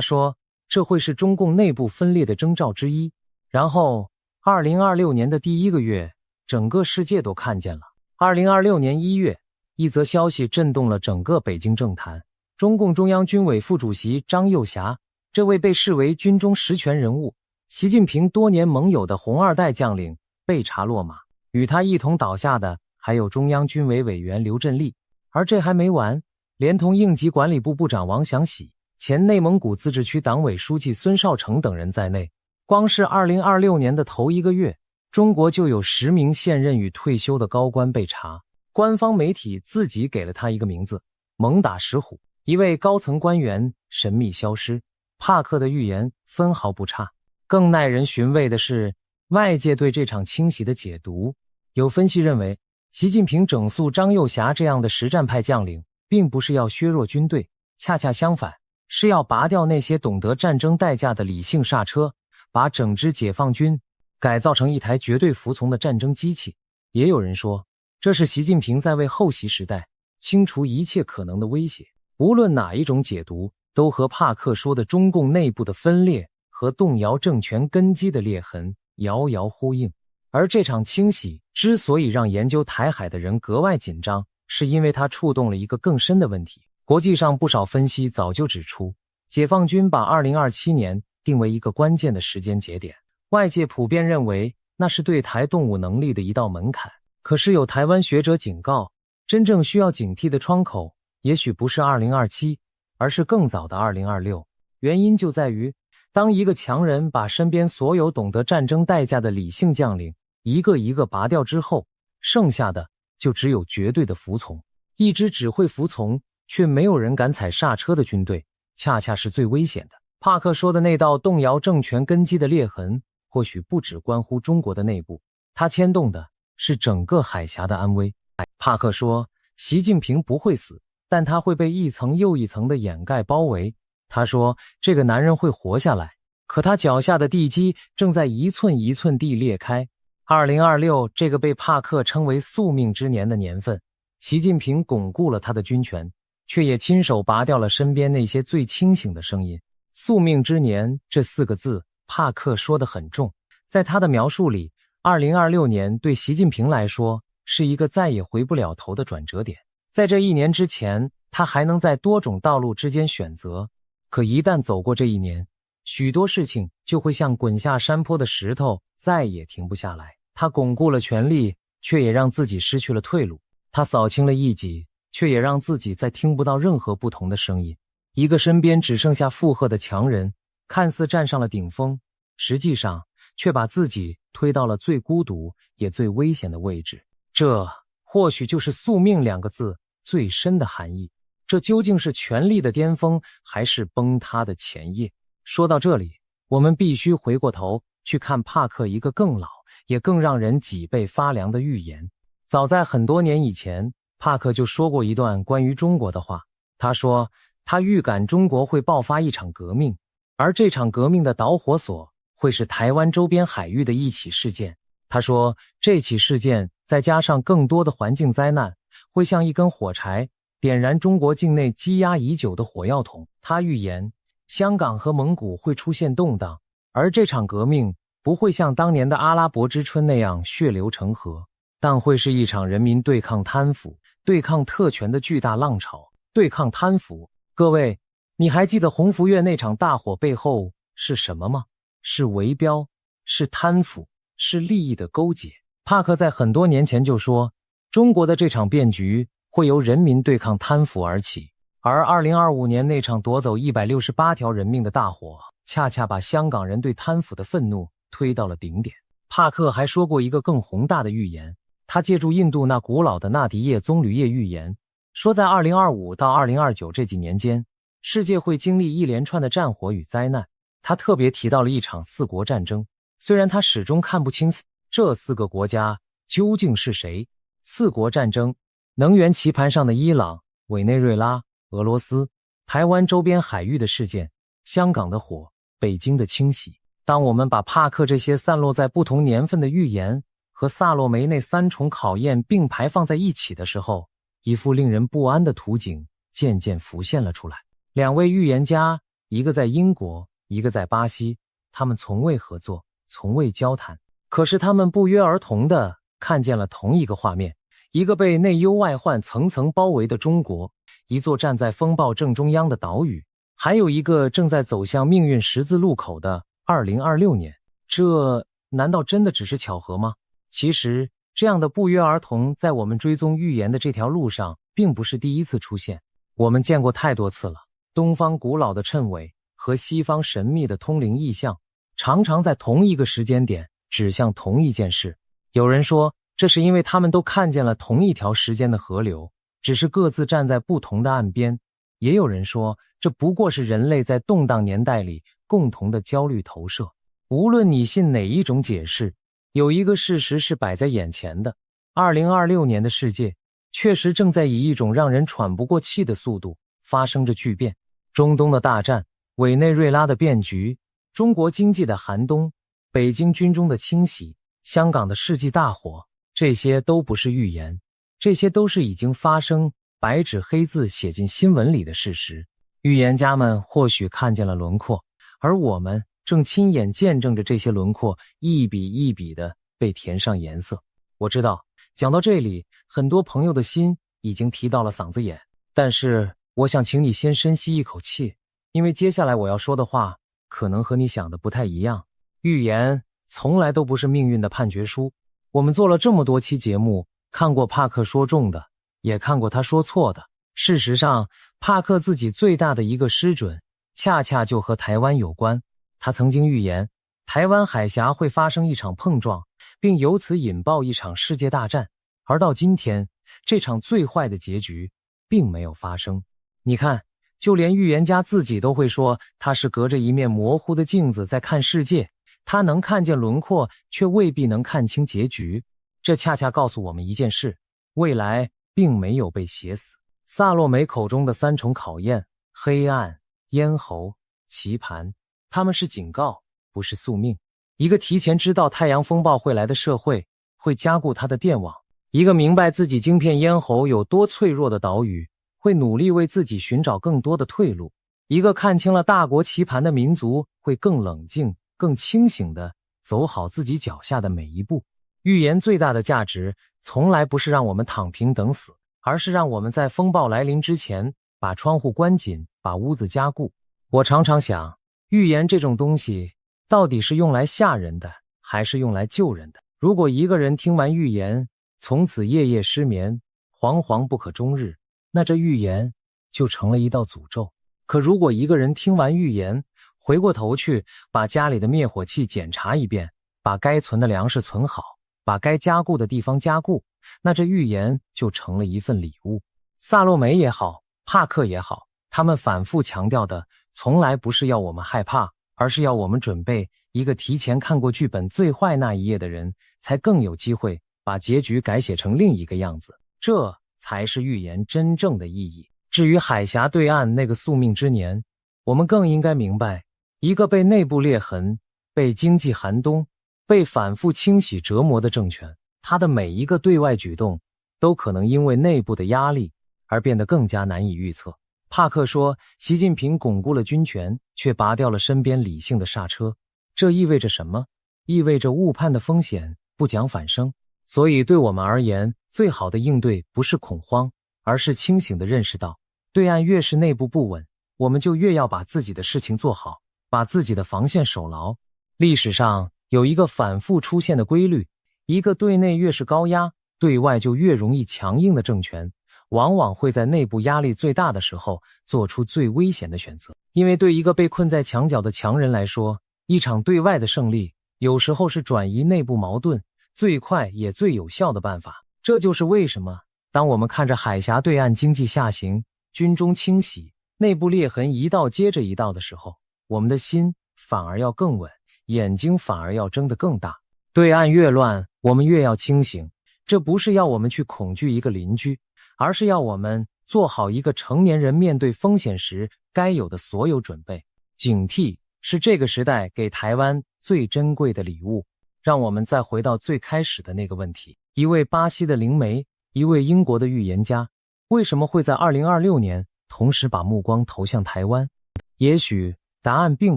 说这会是中共内部分裂的征兆之一。然后2026年的第1个月，整个世界都看见了。2026年1月，一则消息震动了整个北京政坛，中共中央军委副主席张又侠，这位被视为军中实权人物，习近平多年盟友的红二代将领被查落马，与他一同倒下的还有中央军委委员刘振立。而这还没完，连同应急管理部部长王祥喜、前内蒙古自治区党委书记孙少成等人在内，光是2026年的头1个月，中国就有10名现任与退休的高官被查。官方媒体自己给了他一个名字，猛打石虎，一位高层官员神秘消失。帕克的预言分毫不差。更耐人寻味的是，外界对这场清洗的解读。有分析认为，习近平整肃张又侠这样的实战派将领，并不是要削弱军队，恰恰相反，是要拔掉那些懂得战争代价的理性刹车，把整支解放军改造成一台绝对服从的战争机器。也有人说，这是习近平在为后习时代清除一切可能的威胁。无论哪一种解读，都和帕克说的中共内部的分裂和动摇政权根基的裂痕遥遥呼应。而这场清洗之所以让研究台海的人格外紧张，是因为它触动了一个更深的问题。国际上不少分析早就指出，解放军把2027年定为一个关键的时间节点，外界普遍认为那是对台动武能力的一道门槛。可是有台湾学者警告，真正需要警惕的窗口也许不是2027，而是更早的2026。原因就在于，当一个强人把身边所有懂得战争代价的理性将领一个一个拔掉之后，剩下的就只有绝对的服从。一支只会服从却没有人敢踩刹车的军队，恰恰是最危险的。帕克说的那道动摇政权根基的裂痕，或许不只关乎中国的内部，它牵动的是整个海峡的安危。帕克说，习近平不会死，但他会被一层又一层的掩盖包围。他说，这个男人会活下来，可他脚下的地基正在一寸一寸地裂开。2026这个被帕克称为宿命之年的年份，习近平巩固了他的军权，却也亲手拔掉了身边那些最清醒的声音。宿命之年这4个字，帕克说得很重。在他的描述里，2026年对习近平来说是一个再也回不了头的转折点。在这1年之前，他还能在多种道路之间选择，可一旦走过这1年，许多事情就会像滚下山坡的石头，再也停不下来。他巩固了权力，却也让自己失去了退路。他扫清了异己，却也让自己再听不到任何不同的声音。一个身边只剩下附和的强人，看似站上了顶峰，实际上却把自己推到了最孤独也最危险的位置。这或许就是宿命2个字最深的含义。这究竟是权力的巅峰，还是崩塌的前夜？说到这里，我们必须回过头去看帕克一个更老也更让人脊背发凉的预言。早在很多年以前，帕克就说过一段关于中国的话。他说，他预感中国会爆发一场革命，而这场革命的导火索会是台湾周边海域的一起事件。他说，这起事件再加上更多的环境灾难，会像一根火柴，点燃中国境内积压已久的火药桶。他预言，香港和蒙古会出现动荡，而这场革命不会像当年的阿拉伯之春那样血流成河，但会是一场人民对抗贪腐、对抗特权的巨大浪潮。对抗贪腐，各位，你还记得鸿福苑那场大火背后是什么吗？是围标，是贪腐，是利益的勾结。帕克在很多年前就说，中国的这场变局会由人民对抗贪腐而起，而2025年那场夺走168条人命的大火，恰恰把香港人对贪腐的愤怒推到了顶点。帕克还说过一个更宏大的预言，他借助印度那古老的纳迪叶棕榈叶预言，说在2025到2029这几年间，世界会经历一连串的战火与灾难。他特别提到了一场4国战争，虽然他始终看不清这4个国家究竟是谁。4国战争，能源棋盘上的伊朗、委内瑞拉、俄罗斯，台湾周边海域的事件，香港的火，北京的清洗。当我们把帕克这些散落在不同年份的预言和萨洛梅那3重考验并排放在一起的时候，一幅令人不安的图景渐渐浮现了出来。2位预言家，一个在英国，一个在巴西，他们从未合作，从未交谈，可是他们不约而同地看见了同一个画面，一个被内忧外患层层包围的中国，一座站在风暴正中央的岛屿，还有一个正在走向命运十字路口的2026年。这难道真的只是巧合吗？其实，这样的不约而同在我们追踪预言的这条路上并不是第一次出现，我们见过太多次了。东方古老的谶纬和西方神秘的通灵异象常常在同一个时间点指向同一件事。有人说，这是因为他们都看见了同一条时间的河流，只是各自站在不同的岸边。也有人说，这不过是人类在动荡年代里共同的焦虑投射。无论你信哪一种解释，有一个事实是摆在眼前的：2026年的世界确实正在以一种让人喘不过气的速度发生着巨变。中东的大战，委内瑞拉的变局，中国经济的寒冬，北京军中的清洗，香港的世纪大火，这些都不是预言，这些都是已经发生，白纸黑字写进新闻里的事实。预言家们或许看见了轮廓，而我们正亲眼见证着这些轮廓一笔一笔地被填上颜色。我知道，讲到这里，很多朋友的心已经提到了嗓子眼，但是我想请你先深吸一口气，因为接下来我要说的话可能和你想的不太一样。预言从来都不是命运的判决书。我们做了这么多期节目，看过帕克说中的，也看过他说错的。事实上，帕克自己最大的一个失准，恰恰就和台湾有关。他曾经预言，台湾海峡会发生一场碰撞，并由此引爆一场世界大战。而到今天，这场最坏的结局并没有发生。你看，就连预言家自己都会说，他是隔着一面模糊的镜子在看世界，他能看见轮廓，却未必能看清结局。这恰恰告诉我们一件事：未来并没有被写死。萨洛梅口中的3重考验，黑暗、咽喉、棋盘，他们是警告，不是宿命。一个提前知道太阳风暴会来的社会，会加固它的电网；一个明白自己晶片咽喉有多脆弱的岛屿，会努力为自己寻找更多的退路；一个看清了大国棋盘的民族，会更冷静、更清醒地走好自己脚下的每一步。预言最大的价值，从来不是让我们躺平等死，而是让我们在风暴来临之前，把窗户关紧，把屋子加固。我常常想，预言这种东西，到底是用来吓人的，还是用来救人的？如果一个人听完预言，从此夜夜失眠，惶惶不可终日，那这预言就成了一道诅咒。可如果一个人听完预言，回过头去把家里的灭火器检查一遍，把该存的粮食存好，把该加固的地方加固，那这预言就成了一份礼物。萨洛梅也好，帕克也好，他们反复强调的从来不是要我们害怕，而是要我们准备。一个提前看过剧本最坏那一页的人，才更有机会把结局改写成另一个样子。这才是预言真正的意义。至于海峡对岸那个宿命之年，我们更应该明白，一个被内部裂痕、被经济寒冬、被反复清洗折磨的政权，它的每一个对外举动都可能因为内部的压力而变得更加难以预测。帕克说，习近平巩固了军权，却拔掉了身边理性的刹车。这意味着什么？意味着误判的风险不讲反生。所以对我们而言，最好的应对不是恐慌，而是清醒地认识到，对岸越是内部不稳，我们就越要把自己的事情做好，把自己的防线守牢。历史上有一个反复出现的规律，一个对内越是高压，对外就越容易强硬的政权，往往会在内部压力最大的时候做出最危险的选择。因为对一个被困在墙角的强人来说，一场对外的胜利有时候是转移内部矛盾最快也最有效的办法。这就是为什么当我们看着海峡对岸经济下行，军中清洗，内部裂痕一道接着一道的时候，我们的心反而要更稳，眼睛反而要睁得更大。对岸越乱，我们越要清醒。这不是要我们去恐惧一个邻居，而是要我们做好一个成年人面对风险时该有的所有准备。警惕是这个时代给台湾最珍贵的礼物。让我们再回到最开始的那个问题：一位巴西的灵媒，一位英国的预言家，为什么会在2026年同时把目光投向台湾？也许答案并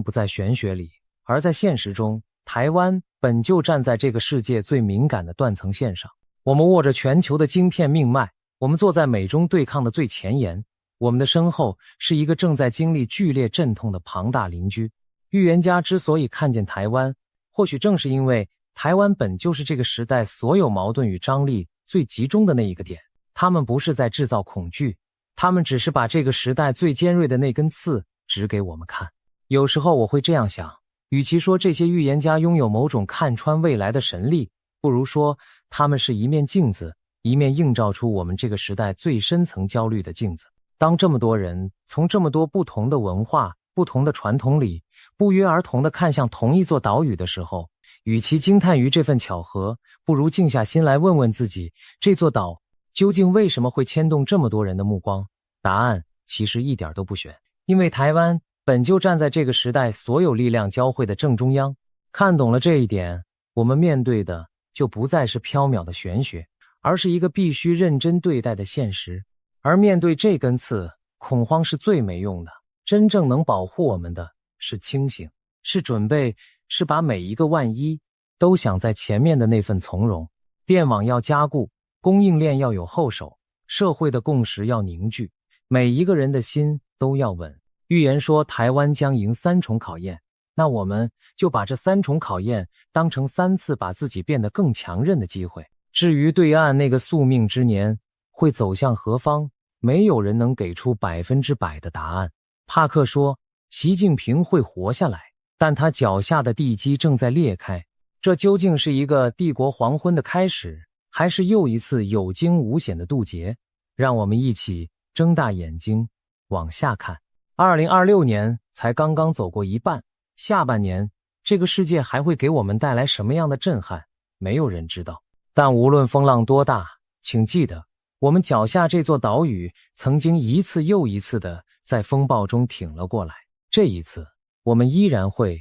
不在玄学里，而在现实中。台湾本就站在这个世界最敏感的断层线上，我们握着全球的晶片命脉，我们坐在美中对抗的最前沿，我们的身后是一个正在经历剧烈阵痛的庞大邻居。预言家之所以看见台湾，或许正是因为台湾本就是这个时代所有矛盾与张力最集中的那一个点。他们不是在制造恐惧，他们只是把这个时代最尖锐的那根刺指给我们看。有时候我会这样想，与其说这些预言家拥有某种看穿未来的神力，不如说他们是一面镜子，一面映照出我们这个时代最深层焦虑的镜子。当这么多人从这么多不同的文化、不同的传统里不约而同地看向同一座岛屿的时候，与其惊叹于这份巧合，不如静下心来问问自己，这座岛究竟为什么会牵动这么多人的目光？答案其实一点都不悬，因为台湾本就站在这个时代所有力量交汇的正中央。看懂了这一点，我们面对的就不再是缥缈的玄学，而是一个必须认真对待的现实。而面对这根刺，恐慌是最没用的，真正能保护我们的是清醒，是准备，是把每一个万一都想在前面的那份从容。电网要加固，供应链要有后手，社会的共识要凝聚，每一个人的心都要稳。预言说台湾将迎3重考验，那我们就把这3重考验当成3次把自己变得更强韧的机会。至于对岸那个宿命之年会走向何方，没有人能给出100%的答案。帕克说，习近平会活下来，但他脚下的地基正在裂开。这究竟是一个帝国黄昏的开始，还是又一次有惊无险的渡劫？让我们一起睁大眼睛往下看。2026年才刚刚走过一半，下半年这个世界还会给我们带来什么样的震撼，没有人知道。但无论风浪多大，请记得，我们脚下这座岛屿曾经一次又一次的在风暴中挺了过来，这一次我们依然会。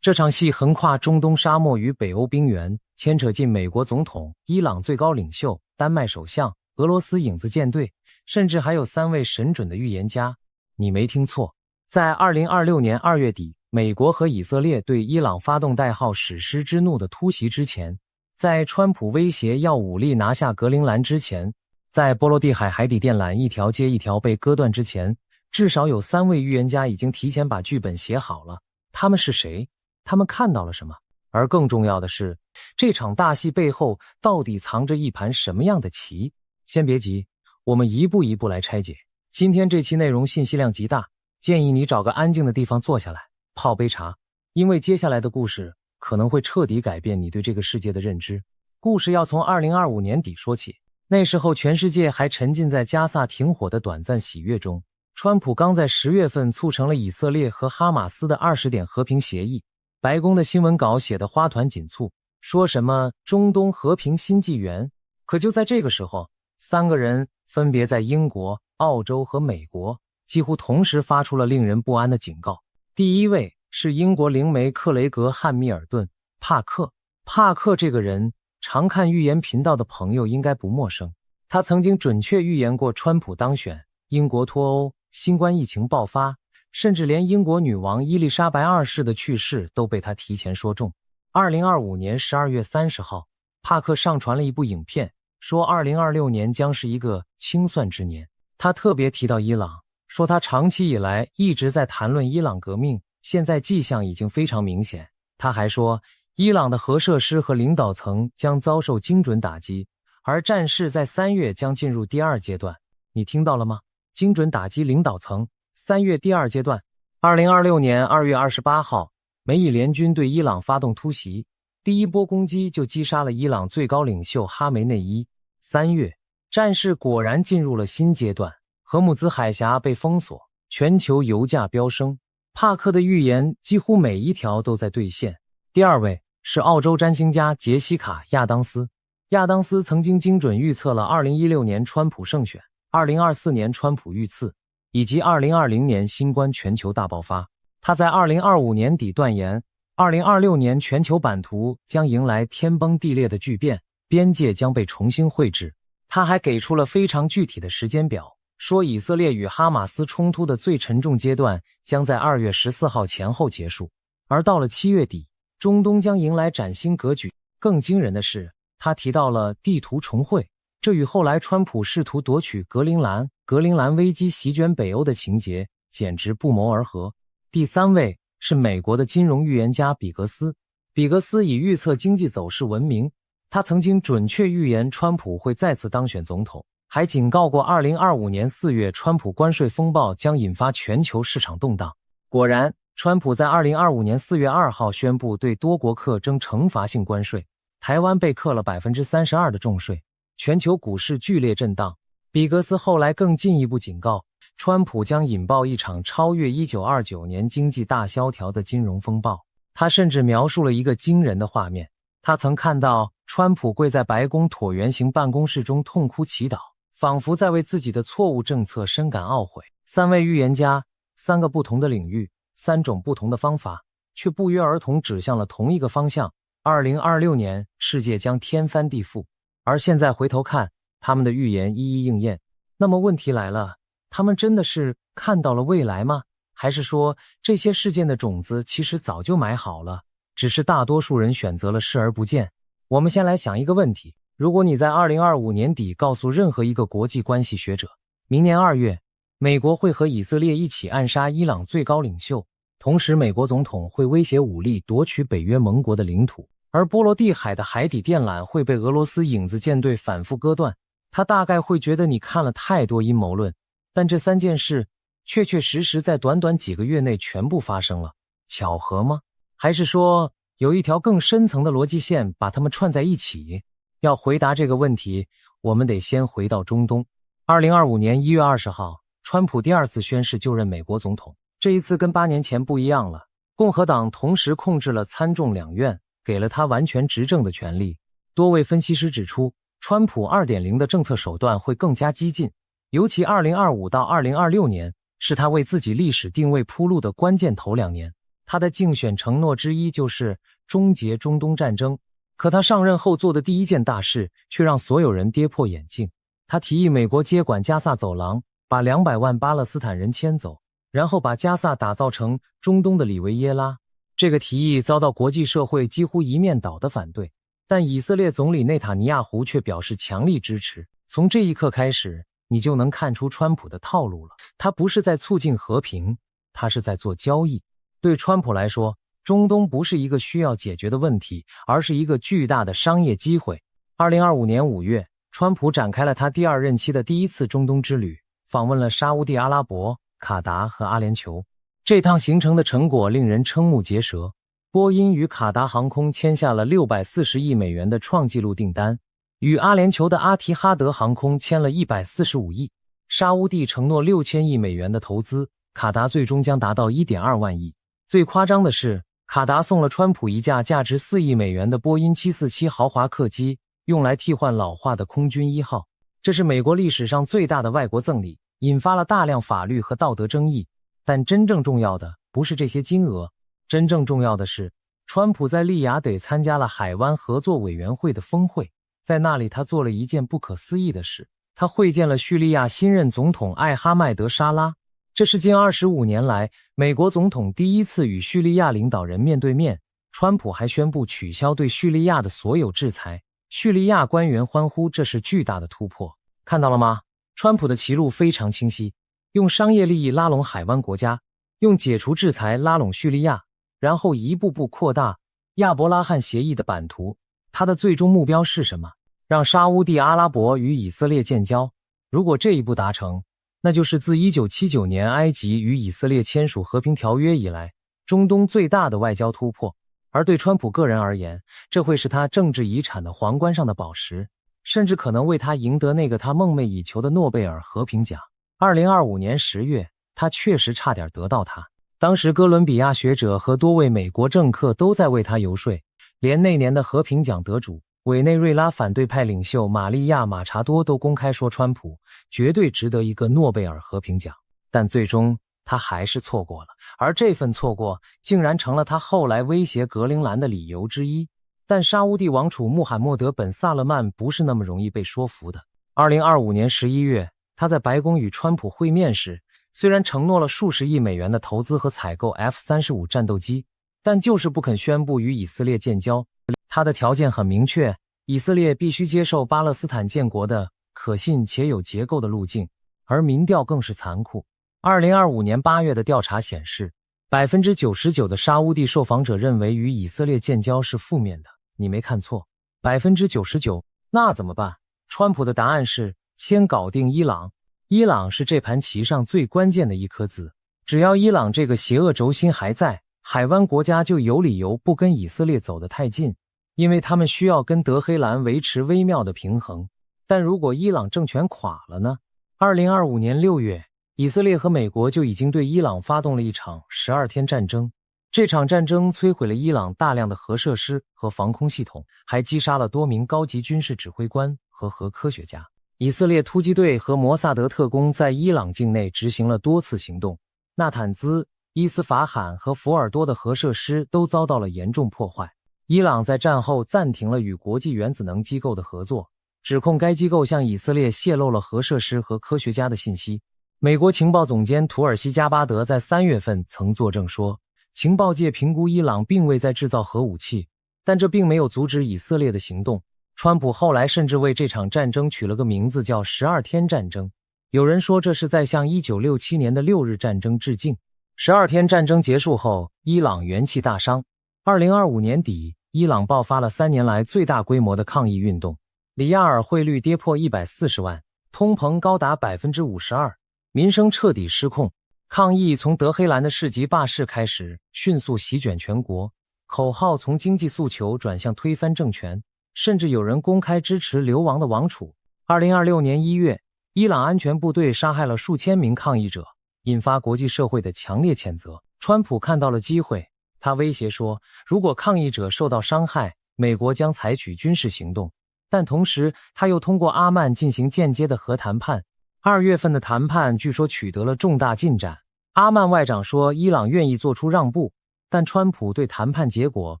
这场戏横跨中东沙漠与北欧冰原，牵扯进美国总统、伊朗最高领袖、丹麦首相、俄罗斯影子舰队，甚至还有3位神准的预言家。你没听错，在2026年2月底，美国和以色列对伊朗发动代号史诗之怒的突袭之前，在川普威胁要武力拿下格陵兰之前，在波罗的海海底电缆一条接一条被割断之前，至少有3位预言家已经提前把剧本写好了。他们是谁？他们看到了什么？而更重要的是，这场大戏背后到底藏着一盘什么样的棋？先别急，我们一步一步来拆解。今天这期内容信息量极大，建议你找个安静的地方坐下来，泡杯茶，因为接下来的故事可能会彻底改变你对这个世界的认知。故事要从2025年底说起，那时候全世界还沉浸在加萨停火的短暂喜悦中，川普刚在10月份促成了以色列和哈马斯的20点和平协议，白宫的新闻稿写得花团锦簇，说什么中东和平新纪元。可就在这个时候，3个人分别在英国、澳洲和美国几乎同时发出了令人不安的警告。第一位是英国灵媒克雷格·汉密尔顿·帕克。帕克这个人，常看预言频道的朋友应该不陌生。他曾经准确预言过川普当选、英国脱欧、新冠疫情爆发，甚至连英国女王伊丽莎白2世的去世都被他提前说中。2025年12月30号，帕克上传了一部影片，说2026年将是一个清算之年。他特别提到伊朗，说他长期以来一直在谈论伊朗革命，现在迹象已经非常明显。他还说，伊朗的核设施和领导层将遭受精准打击，而战事在3月将进入第2阶段。你听到了吗？精准打击领导层，3月第2阶段。2026年2月28号，美以联军对伊朗发动突袭，第一波攻击就击杀了伊朗最高领袖哈梅内伊。3月，战事果然进入了新阶段，荷姆兹海峡被封锁，全球油价飙升。帕克的预言几乎每一条都在兑现。第2位是澳洲占星家杰西卡·亚当斯。亚当斯曾经精准预测了2016年川普胜选、2024年川普遇刺，以及2020年新冠全球大爆发。他在2025年底断言，2026年全球版图将迎来天崩地裂的巨变，边界将被重新绘制。他还给出了非常具体的时间表，说以色列与哈马斯冲突的最沉重阶段将在2月14号前后结束，而到了7月底，中东将迎来崭新格局。更惊人的是，他提到了地图重绘，这与后来川普试图夺取格陵兰危机席卷北欧的情节简直不谋而合。第3位是美国的金融预言家比格斯。比格斯以预测经济走势闻名，他曾经准确预言川普会再次当选总统，还警告过2025年4月川普关税风暴将引发全球市场动荡。果然，川普在2025年4月2号宣布对多国课征惩罚性关税，台湾被课了 32% 的重税，全球股市剧烈震荡。比格斯后来更进一步警告，川普将引爆一场超越1929年经济大萧条的金融风暴。他甚至描述了一个惊人的画面，他曾看到川普跪在白宫椭圆形办公室中痛哭祈祷，仿佛在为自己的错误政策深感懊悔。3位预言家，3个不同的领域，3种不同的方法，却不约而同指向了同一个方向。2026年世界将天翻地覆，而现在回头看，他们的预言一一应验。那么问题来了，他们真的是看到了未来吗？还是说这些事件的种子其实早就埋好了，只是大多数人选择了视而不见？我们先来想一个问题，如果你在2025年底告诉任何一个国际关系学者，明年2月美国会和以色列一起暗杀伊朗最高领袖，同时美国总统会威胁武力夺取北约盟国的领土，而波罗的海的海底电缆会被俄罗斯影子舰队反复割断，他大概会觉得你看了太多阴谋论。但这3件事确确实实在短短几个月内全部发生了，巧合吗？还是说有一条更深层的逻辑线把它们串在一起？要回答这个问题，我们得先回到中东。2025年1月20号，川普第2次宣誓就任美国总统，这一次跟8年前不一样了，共和党同时控制了参众两院，给了他完全执政的权利。多位分析师指出，川普 2.0 的政策手段会更加激进，尤其2025到2026年是他为自己历史定位铺路的关键头2年。他的竞选承诺之一就是终结中东战争，可他上任后做的第一件大事却让所有人跌破眼镜。他提议美国接管加萨走廊，把200万巴勒斯坦人迁走，然后把加萨打造成中东的里维耶拉。这个提议遭到国际社会几乎一面倒的反对，但以色列总理内塔尼亚胡却表示强力支持。从这一刻开始，你就能看出川普的套路了，他不是在促进和平，他是在做交易。对川普来说，中东不是一个需要解决的问题，而是一个巨大的商业机会。2025年5月，川普展开了他第2任期的第1次中东之旅，访问了沙烏地阿拉伯、卡达和阿联酋。这趟行程的成果令人瞠目结舌，波音与卡达航空签下了640亿美元的创纪录订单，与阿联酋的阿提哈德航空签了145亿，沙烏地承诺6000亿美元的投资，卡达最终将达到 1.2 万亿。最夸张的是，卡达送了川普一架价值4亿美元的波音747豪华客机，用来替换老化的空军1号。这是美国历史上最大的外国赠礼，引发了大量法律和道德争议。但真正重要的不是这些金额，真正重要的是，川普在利雅得参加了海湾合作委员会的峰会，在那里他做了一件不可思议的事，他会见了叙利亚新任总统艾哈迈德·沙拉。这是近25年来美国总统第1次与叙利亚领导人面对面。川普还宣布取消对叙利亚的所有制裁，叙利亚官员欢呼，这是巨大的突破。看到了吗？川普的棋路非常清晰，用商业利益拉拢海湾国家，用解除制裁拉拢叙利亚，然后一步步扩大亚伯拉罕协议的版图。他的最终目标是什么？让沙烏地阿拉伯与以色列建交。如果这一步达成，那就是自1979年埃及与以色列签署和平条约以来，中东最大的外交突破。而对川普个人而言，这会是他政治遗产的皇冠上的宝石，甚至可能为他赢得那个他梦寐以求的诺贝尔和平奖。2025年10月，他确实差点得到它。当时哥伦比亚学者和多位美国政客都在为他游说，连那年的和平奖得主委内瑞拉反对派领袖玛利亚·马查多都公开说川普绝对值得一个诺贝尔和平奖。但最终他还是错过了，而这份错过竟然成了他后来威胁格陵兰的理由之一。但沙乌地王储穆罕默德·本·萨勒曼不是那么容易被说服的。2025年11月，他在白宫与川普会面时，虽然承诺了数十亿美元的投资和采购 F-35战斗机，但就是不肯宣布与以色列建交。他的条件很明确，以色列必须接受巴勒斯坦建国的可信且有结构的路径，而民调更是残酷。2025年8月的调查显示， 99% 的沙乌地受访者认为与以色列建交是负面的。你没看错， 99%。 那怎么办？川普的答案是先搞定伊朗。伊朗是这盘棋上最关键的一颗子，只要伊朗这个邪恶轴心还在，海湾国家就有理由不跟以色列走得太近，因为他们需要跟德黑兰维持微妙的平衡。但如果伊朗政权垮了呢？2025年6月，以色列和美国就已经对伊朗发动了一场12天战争。这场战争摧毁了伊朗大量的核设施和防空系统，还击杀了多名高级军事指挥官和核科学家。以色列突击队和摩萨德特工在伊朗境内执行了多次行动，纳坦兹、伊斯法罕和福尔多的核设施都遭到了严重破坏。伊朗在战后暂停了与国际原子能机构的合作，指控该机构向以色列泄露了核设施和科学家的信息。美国情报总监图尔西加巴德在3月份曾作证说，情报界评估伊朗并未在制造核武器，但这并没有阻止以色列的行动。川普后来甚至为这场战争取了个名字叫12天战争，有人说这是在向1967年的6日战争致敬。12天战争结束后，伊朗元气大伤。2025年底，伊朗爆发了3年来最大规模的抗议运动，里亚尔汇率跌破140万，通膨高达 52%， 民生彻底失控。抗议从德黑兰的市集罢市开始，迅速席卷全国，口号从经济诉求转向推翻政权，甚至有人公开支持流亡的王储。2026年1月，伊朗安全部队杀害了数千名抗议者，引发国际社会的强烈谴责。川普看到了机会，他威胁说，如果抗议者受到伤害，美国将采取军事行动。但同时，他又通过阿曼进行间接的核谈判。2月份的谈判据说取得了重大进展。阿曼外长说，伊朗愿意做出让步，但川普对谈判结果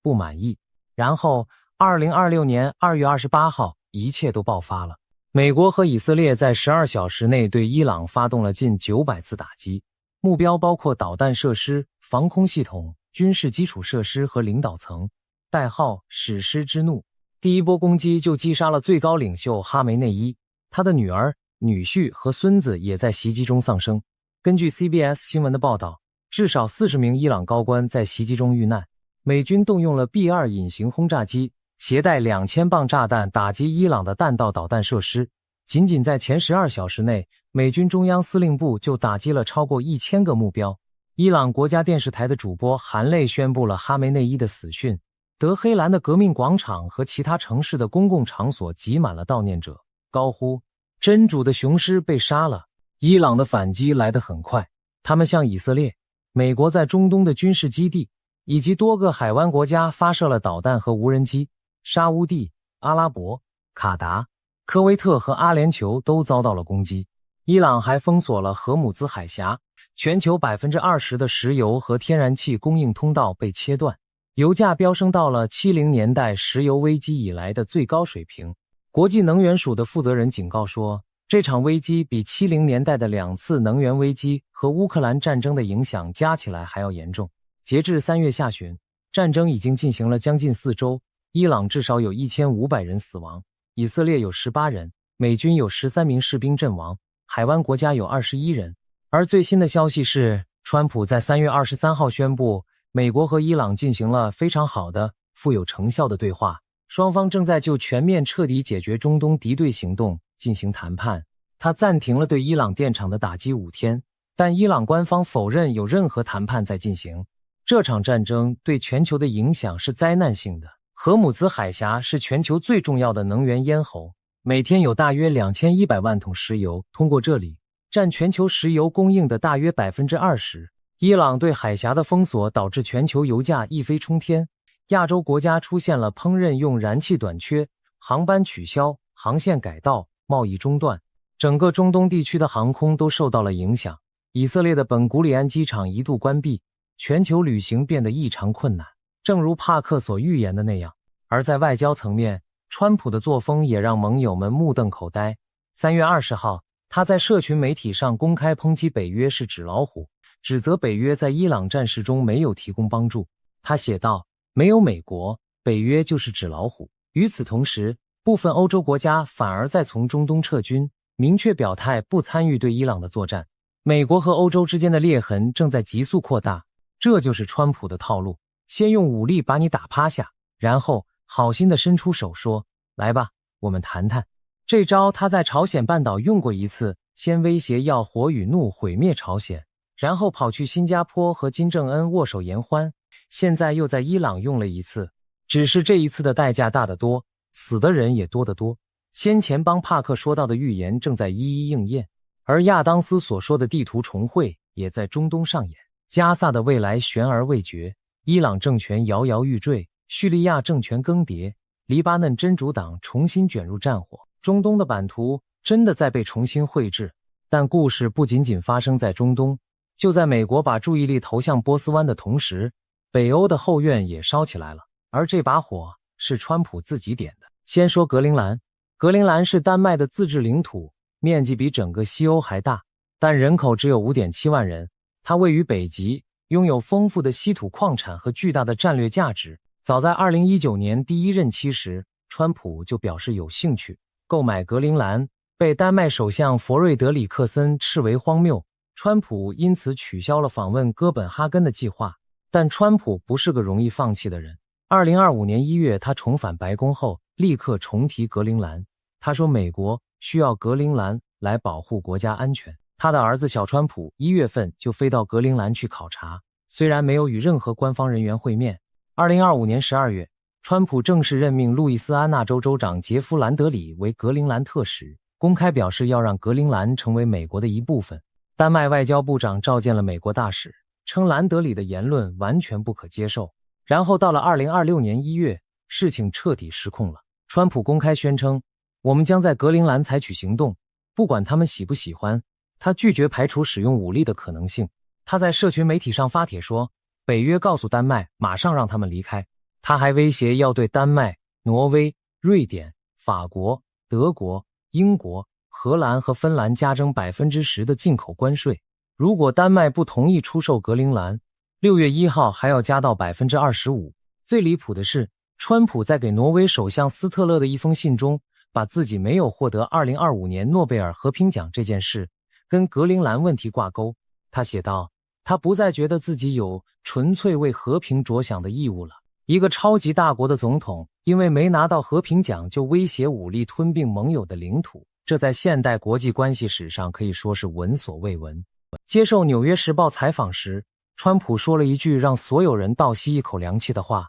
不满意。然后2026年2月28号，一切都爆发了。美国和以色列在12小时内对伊朗发动了近900次打击，目标包括导弹设施、防空系统、军事基础设施和领导层，代号史诗之怒。第一波攻击就击杀了最高领袖哈梅内伊，他的女儿、女婿和孙子也在袭击中丧生。根据 CBS 新闻的报道，至少40名伊朗高官在袭击中遇难。美军动用了 B-2 隐形轰炸机，携带2000磅炸弹打击伊朗的弹道导弹设施。仅仅在前12小时内，美军中央司令部就打击了超过1000个目标。伊朗国家电视台的主播含泪宣布了哈梅内伊的死讯。德黑兰的革命广场和其他城市的公共场所挤满了悼念者，高呼真主的雄狮被杀了。伊朗的反击来得很快，他们向以色列、美国在中东的军事基地以及多个海湾国家发射了导弹和无人机。沙乌地、阿拉伯、卡达、科威特和阿联酋都遭到了攻击。伊朗还封锁了荷姆兹海峡，全球 20% 的石油和天然气供应通道被切断，油价飙升到了70年代石油危机以来的最高水平。国际能源署的负责人警告说，这场危机比70年代的2次能源危机和乌克兰战争的影响加起来还要严重。截至3月下旬，战争已经进行了将近4周，伊朗至少有1500人死亡，以色列有18人，美军有13名士兵阵亡，海湾国家有21人。而最新的消息是，川普在3月23号宣布，美国和伊朗进行了非常好的、富有成效的对话，双方正在就全面彻底解决中东敌对行动进行谈判。他暂停了对伊朗电厂的打击5天，但伊朗官方否认有任何谈判在进行。这场战争对全球的影响是灾难性的。荷姆兹海峡是全球最重要的能源咽喉，每天有大约2100万桶石油通过这里，占全球石油供应的大约 20%。 伊朗对海峡的封锁导致全球油价一飞冲天，亚洲国家出现了烹饪用燃气短缺，航班取消，航线改道，贸易中断，整个中东地区的航空都受到了影响。以色列的本古里安机场一度关闭，全球旅行变得异常困难，正如帕克所预言的那样。而在外交层面，川普的作风也让盟友们目瞪口呆。3月20号，他在社群媒体上公开抨击北约是纸老虎，指责北约在伊朗战事中没有提供帮助。他写道：没有美国，北约就是纸老虎。与此同时，部分欧洲国家反而在从中东撤军，明确表态不参与对伊朗的作战。美国和欧洲之间的裂痕正在急速扩大，这就是川普的套路，先用武力把你打趴下，然后好心的伸出手说，来吧，我们谈谈。这招他在朝鲜半岛用过一次，先威胁要火与怒毁灭朝鲜，然后跑去新加坡和金正恩握手言欢，现在又在伊朗用了一次，只是这一次的代价大得多，死的人也多得多。先前帮帕克说到的预言正在一一应验，而亚当斯所说的地图重绘也在中东上演。加萨的未来悬而未决，伊朗政权摇摇欲坠，叙利亚政权更迭，黎巴嫩真主党重新卷入战火，中东的版图真的在被重新绘制。但故事不仅仅发生在中东，就在美国把注意力投向波斯湾的同时，北欧的后院也烧起来了，而这把火是川普自己点的。先说格陵兰，格陵兰是丹麦的自治领土，面积比整个西欧还大，但人口只有 5.7 万人。它位于北极，拥有丰富的稀土矿产和巨大的战略价值。早在2019年第一任期时，川普就表示有兴趣购买格陵兰，被丹麦首相弗瑞德里克森斥为荒谬，川普因此取消了访问哥本哈根的计划。但川普不是个容易放弃的人。2025年1月，他重返白宫后，立刻重提格陵兰。他说美国需要格陵兰来保护国家安全。他的儿子小川普1月份就飞到格陵兰去考察，虽然没有与任何官方人员会面。2025年12月，川普正式任命路易斯安那州州长杰夫·兰德里为格陵兰特使，公开表示要让格陵兰成为美国的一部分。丹麦外交部长召见了美国大使，称兰德里的言论完全不可接受。然后到了2026年1月，事情彻底失控了。川普公开宣称，我们将在格陵兰采取行动，不管他们喜不喜欢。他拒绝排除使用武力的可能性。他在社群媒体上发帖说，北约告诉丹麦马上让他们离开。他还威胁要对丹麦、挪威、瑞典、法国、德国、英国、荷兰和芬兰加征 10% 的进口关税。如果丹麦不同意出售格陵兰，6月1号还要加到 25%。最离谱的是，川普在给挪威首相斯特勒的一封信中，把自己没有获得2025年诺贝尔和平奖这件事跟格陵兰问题挂钩。他写道，他不再觉得自己有纯粹为和平着想的义务了。一个超级大国的总统因为没拿到和平奖就威胁武力吞并盟友的领土，这在现代国际关系史上可以说是闻所未闻。接受《纽约时报》采访时，川普说了一句让所有人倒吸一口凉气的话，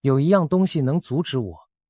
有一样东西能阻止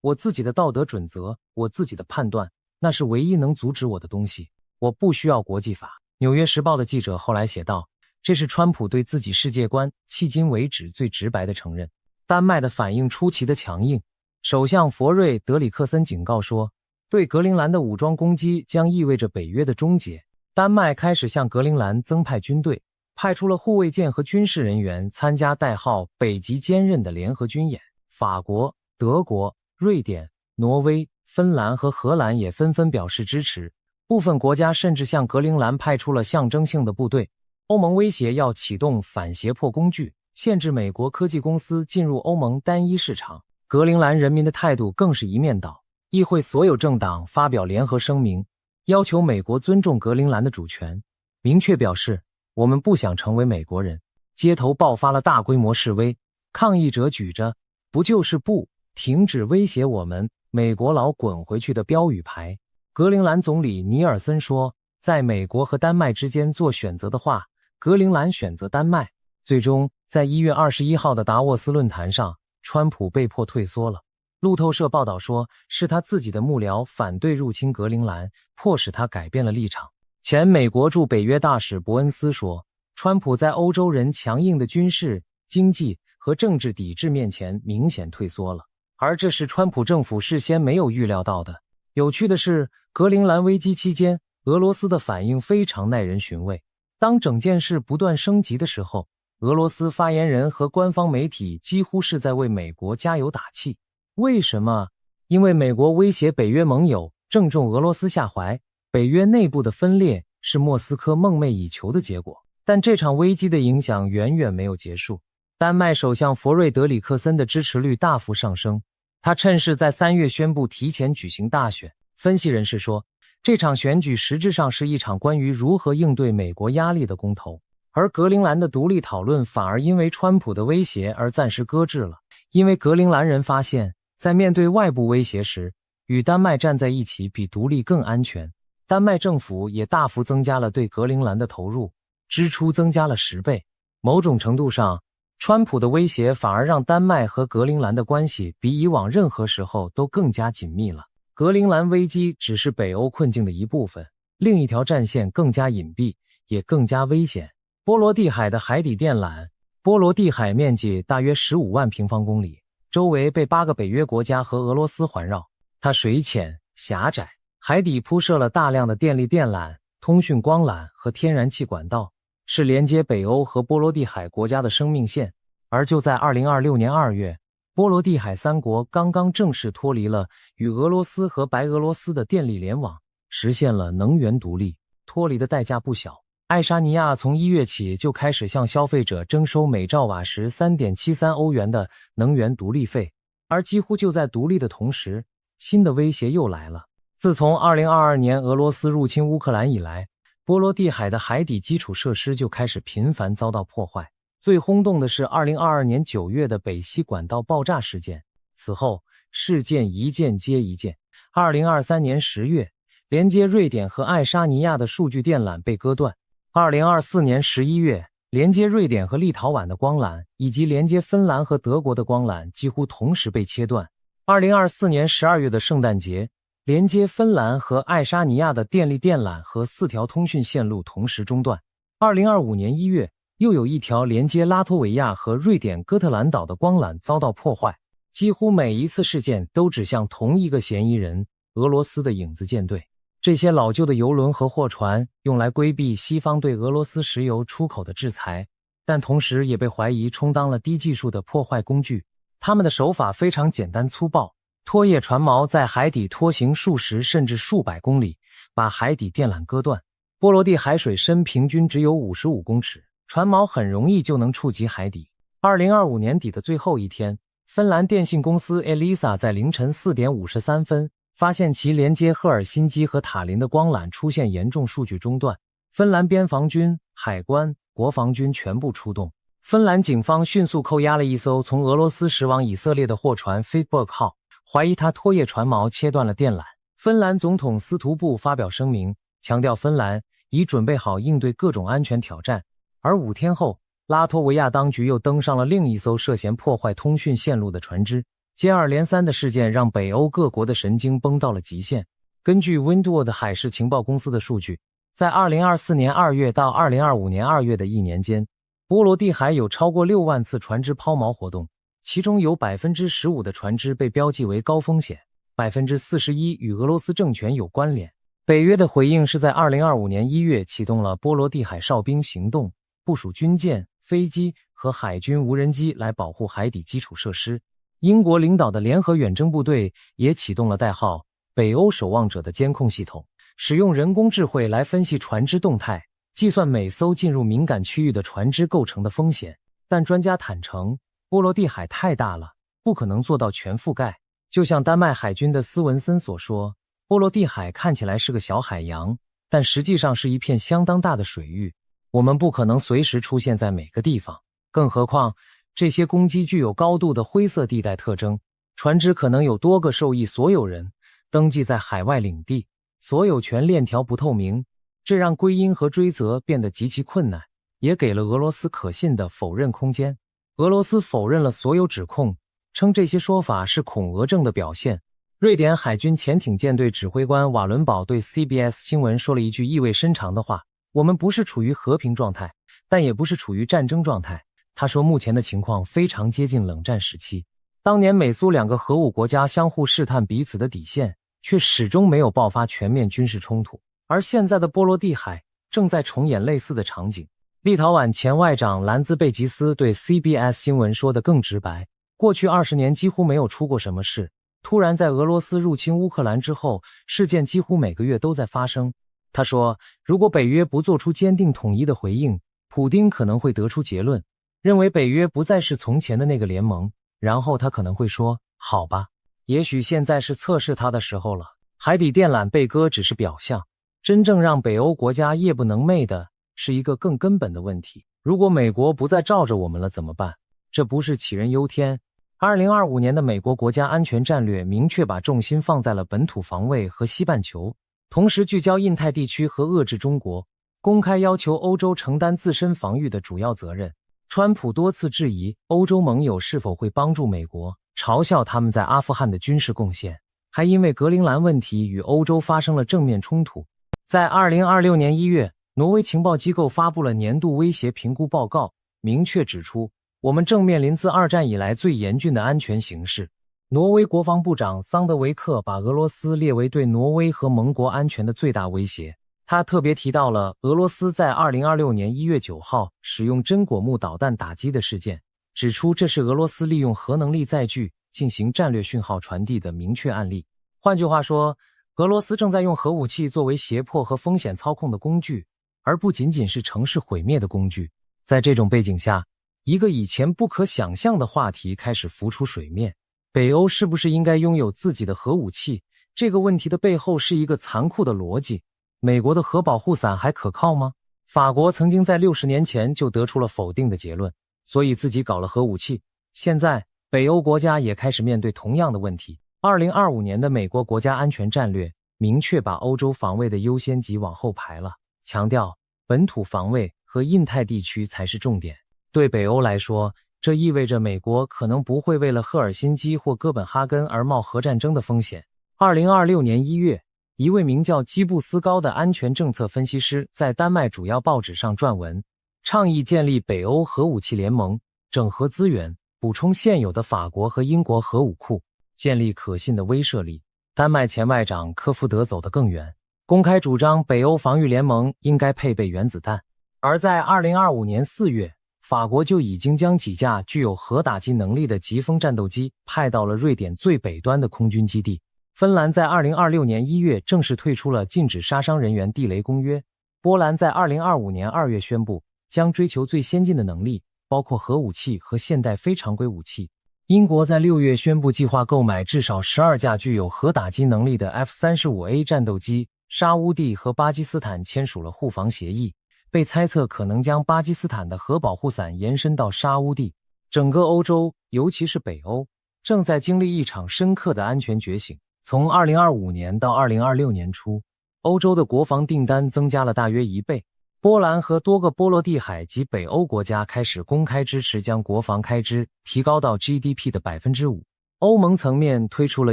我自己的道德准则，我自己的判断，那是唯一能阻止我的东西。我不需要国际法。纽约时报的记者后来写道，这是川普对自己世界观迄今为止最直白的承认。丹麦的反应出奇的强硬，首相弗瑞德里克森警告说，对格陵兰的武装攻击将意味着北约的终结。丹麦开始向格陵兰增派军队，派出了护卫舰和军事人员参加代号北极坚韧的联合军演。法国、德国、瑞典、挪威、芬兰和荷兰也纷纷表示支持。部分国家甚至向格陵兰派出了象征性的部队。欧盟威胁要启动反胁迫工具，限制美国科技公司进入欧盟单一市场。格陵兰人民的态度更是一面倒，议会所有政党发表联合声明，要求美国尊重格陵兰的主权，明确表示我们不想成为美国人。街头爆发了大规模示威，抗议者举着不就是不，停止威胁我们，美国佬滚回去的标语牌。格陵兰总理尼尔森说，在美国和丹麦之间做选择的话，格陵兰选择丹麦。最终，在1月21号的达沃斯论坛上，川普被迫退缩了。路透社报道说，是他自己的幕僚反对入侵格陵兰，迫使他改变了立场。前美国驻北约大使伯恩斯说，川普在欧洲人强硬的军事、经济和政治抵制面前明显退缩了，而这是川普政府事先没有预料到的。有趣的是，格陵兰危机期间，俄罗斯的反应非常耐人寻味。当整件事不断升级的时候，俄罗斯发言人和官方媒体几乎是在为美国加油打气。为什么？因为美国威胁北约盟友，正中俄罗斯下怀。北约内部的分裂是莫斯科梦寐以求的结果，但这场危机的影响远远没有结束。丹麦首相弗瑞德里克森的支持率大幅上升，他趁势在3月宣布提前举行大选。分析人士说，这场选举实质上是一场关于如何应对美国压力的公投，而格陵兰的独立讨论反而因为川普的威胁而暂时搁置了。因为格陵兰人发现，在面对外部威胁时，与丹麦站在一起比独立更安全。丹麦政府也大幅增加了对格陵兰的投入，支出增加了10倍。某种程度上，川普的威胁反而让丹麦和格陵兰的关系比以往任何时候都更加紧密了。格陵兰危机只是北欧困境的一部分，另一条战线更加隐蔽，也更加危险。波罗的海的海底电缆。波罗的海面积大约15万平方公里，周围被8个北约国家和俄罗斯环绕。它水浅狭窄，海底铺设了大量的电力电缆、通讯光缆和天然气管道，是连接北欧和波罗的海国家的生命线。而就在2026年2月，波罗的海3国刚刚正式脱离了与俄罗斯和白俄罗斯的电力联网，实现了能源独立。脱离的代价不小。爱沙尼亚从1月起就开始向消费者征收每兆瓦时 3.73 欧元的能源独立费，而几乎就在独立的同时，新的威胁又来了。自从2022年俄罗斯入侵乌克兰以来，波罗的海的海底基础设施就开始频繁遭到破坏。最轰动的是2022年9月的北溪管道爆炸事件，此后事件一件接一件。2023年10月，连接瑞典和爱沙尼亚的数据电缆被割断。2024年11月，连接瑞典和立陶宛的光缆以及连接芬兰和德国的光缆几乎同时被切断。2024年12月的圣诞节，连接芬兰和爱沙尼亚的电力电缆和4条通讯线路同时中断。2025年1月，又有一条连接拉脱维亚和瑞典哥特兰岛的光缆遭到破坏。几乎每一次事件都指向同一个嫌疑人——俄罗斯的影子舰队。这些老旧的油轮和货船用来规避西方对俄罗斯石油出口的制裁，但同时也被怀疑充当了低技术的破坏工具。他们的手法非常简单粗暴，拖曳船锚在海底拖行数十甚至数百公里，把海底电缆割断。波罗的海水深平均只有55公尺，船锚很容易就能触及海底。2025年底的最后一天，芬兰电信公司 Elisa 在凌晨4点53分发现其连接赫尔辛基和塔林的光缆出现严重数据中断，芬兰边防军、海关、国防军全部出动。芬兰警方迅速扣押了一艘从俄罗斯驶往以色列的货船 Fitberg 号，怀疑它拖曳船锚切断了电缆。芬兰总统斯图布发表声明，强调芬兰已准备好应对各种安全挑战。而5天后，拉脱维亚当局又登上了另一艘涉嫌破坏通讯线路的船只。接二连三的事件让北欧各国的神经绷到了极限。根据 Windward 海事情报公司的数据，在2024年2月到2025年2月的一年间，波罗的海有超过6万次船只抛锚活动，其中有 15% 的船只被标记为高风险， 41% 与俄罗斯政权有关联。北约的回应是在2025年1月启动了波罗的海哨兵行动，部署军舰、飞机和海军无人机来保护海底基础设施。英国领导的联合远征部队也启动了代号“北欧守望者”的监控系统，使用人工智慧来分析船只动态，计算每艘进入敏感区域的船只构成的风险。但专家坦诚，波罗的海太大了，不可能做到全覆盖。就像丹麦海军的斯文森所说，波罗的海看起来是个小海洋，但实际上是一片相当大的水域，我们不可能随时出现在每个地方，更何况这些攻击具有高度的灰色地带特征，船只可能有多个受益所有人登记在海外领地，所有权链条不透明，这让归因和追责变得极其困难，也给了俄罗斯可信的否认空间。俄罗斯否认了所有指控，称这些说法是恐俄症的表现。瑞典海军潜艇舰队指挥官瓦伦堡对 CBS 新闻说了一句意味深长的话：我们不是处于和平状态，但也不是处于战争状态。他说目前的情况非常接近冷战时期，当年美苏2个核武国家相互试探彼此的底线，却始终没有爆发全面军事冲突。而现在的波罗的海正在重演类似的场景。立陶宛前外长兰兹贝吉斯对 CBS 新闻说得更直白，过去20年几乎没有出过什么事，突然在俄罗斯入侵乌克兰之后，事件几乎每个月都在发生。他说，如果北约不做出坚定统一的回应，普丁可能会得出结论，认为北约不再是从前的那个联盟，然后他可能会说，好吧，也许现在是测试他的时候了。海底电缆被割只是表象，真正让北欧国家夜不能寐的是一个更根本的问题。如果美国不再罩着我们了怎么办？这不是杞人忧天。2025年的美国国家安全战略明确把重心放在了本土防卫和西半球，同时聚焦印太地区和遏制中国，公开要求欧洲承担自身防御的主要责任。川普多次质疑欧洲盟友是否会帮助美国，嘲笑他们在阿富汗的军事贡献，还因为格陵兰问题与欧洲发生了正面冲突。在2026年1月，挪威情报机构发布了年度威胁评估报告，明确指出，我们正面临自二战以来最严峻的安全形势。挪威国防部长桑德维克把俄罗斯列为对挪威和盟国安全的最大威胁。他特别提到了俄罗斯在2026年1月9号使用真果木导弹打击的事件，指出这是俄罗斯利用核能力载具进行战略讯号传递的明确案例。换句话说，俄罗斯正在用核武器作为胁迫和风险操控的工具，而不仅仅是城市毁灭的工具。在这种背景下，一个以前不可想象的话题开始浮出水面：北欧是不是应该拥有自己的核武器？这个问题的背后是一个残酷的逻辑：美国的核保护伞还可靠吗？法国曾经在60年前就得出了否定的结论，所以自己搞了核武器。现在，北欧国家也开始面对同样的问题。2025年的美国国家安全战略明确把欧洲防卫的优先级往后排了，强调本土防卫和印太地区才是重点。对北欧来说，这意味着美国可能不会为了赫尔辛基或哥本哈根而冒核战争的风险。2026年1月，一位名叫基布斯高的安全政策分析师在丹麦主要报纸上撰文，倡议建立北欧核武器联盟，整合资源，补充现有的法国和英国核武库，建立可信的威慑力。丹麦前外长科夫德走得更远，公开主张北欧防御联盟应该配备原子弹。而在2025年4月，法国就已经将几架具有核打击能力的疾风战斗机派到了瑞典最北端的空军基地。芬兰在2026年1月正式退出了禁止杀伤人员地雷公约。波兰在2025年2月宣布将追求最先进的能力，包括核武器和现代非常规武器。英国在6月宣布计划购买至少12架具有核打击能力的 F-35A 战斗机。沙乌地和巴基斯坦签署了互防协议，被猜测可能将巴基斯坦的核保护伞延伸到沙乌地。整个欧洲，尤其是北欧，正在经历一场深刻的安全觉醒。从2025年到2026年初，欧洲的国防订单增加了大约1倍。波兰和多个波罗的海及北欧国家开始公开支持将国防开支提高到 GDP 的 5%。欧盟层面推出了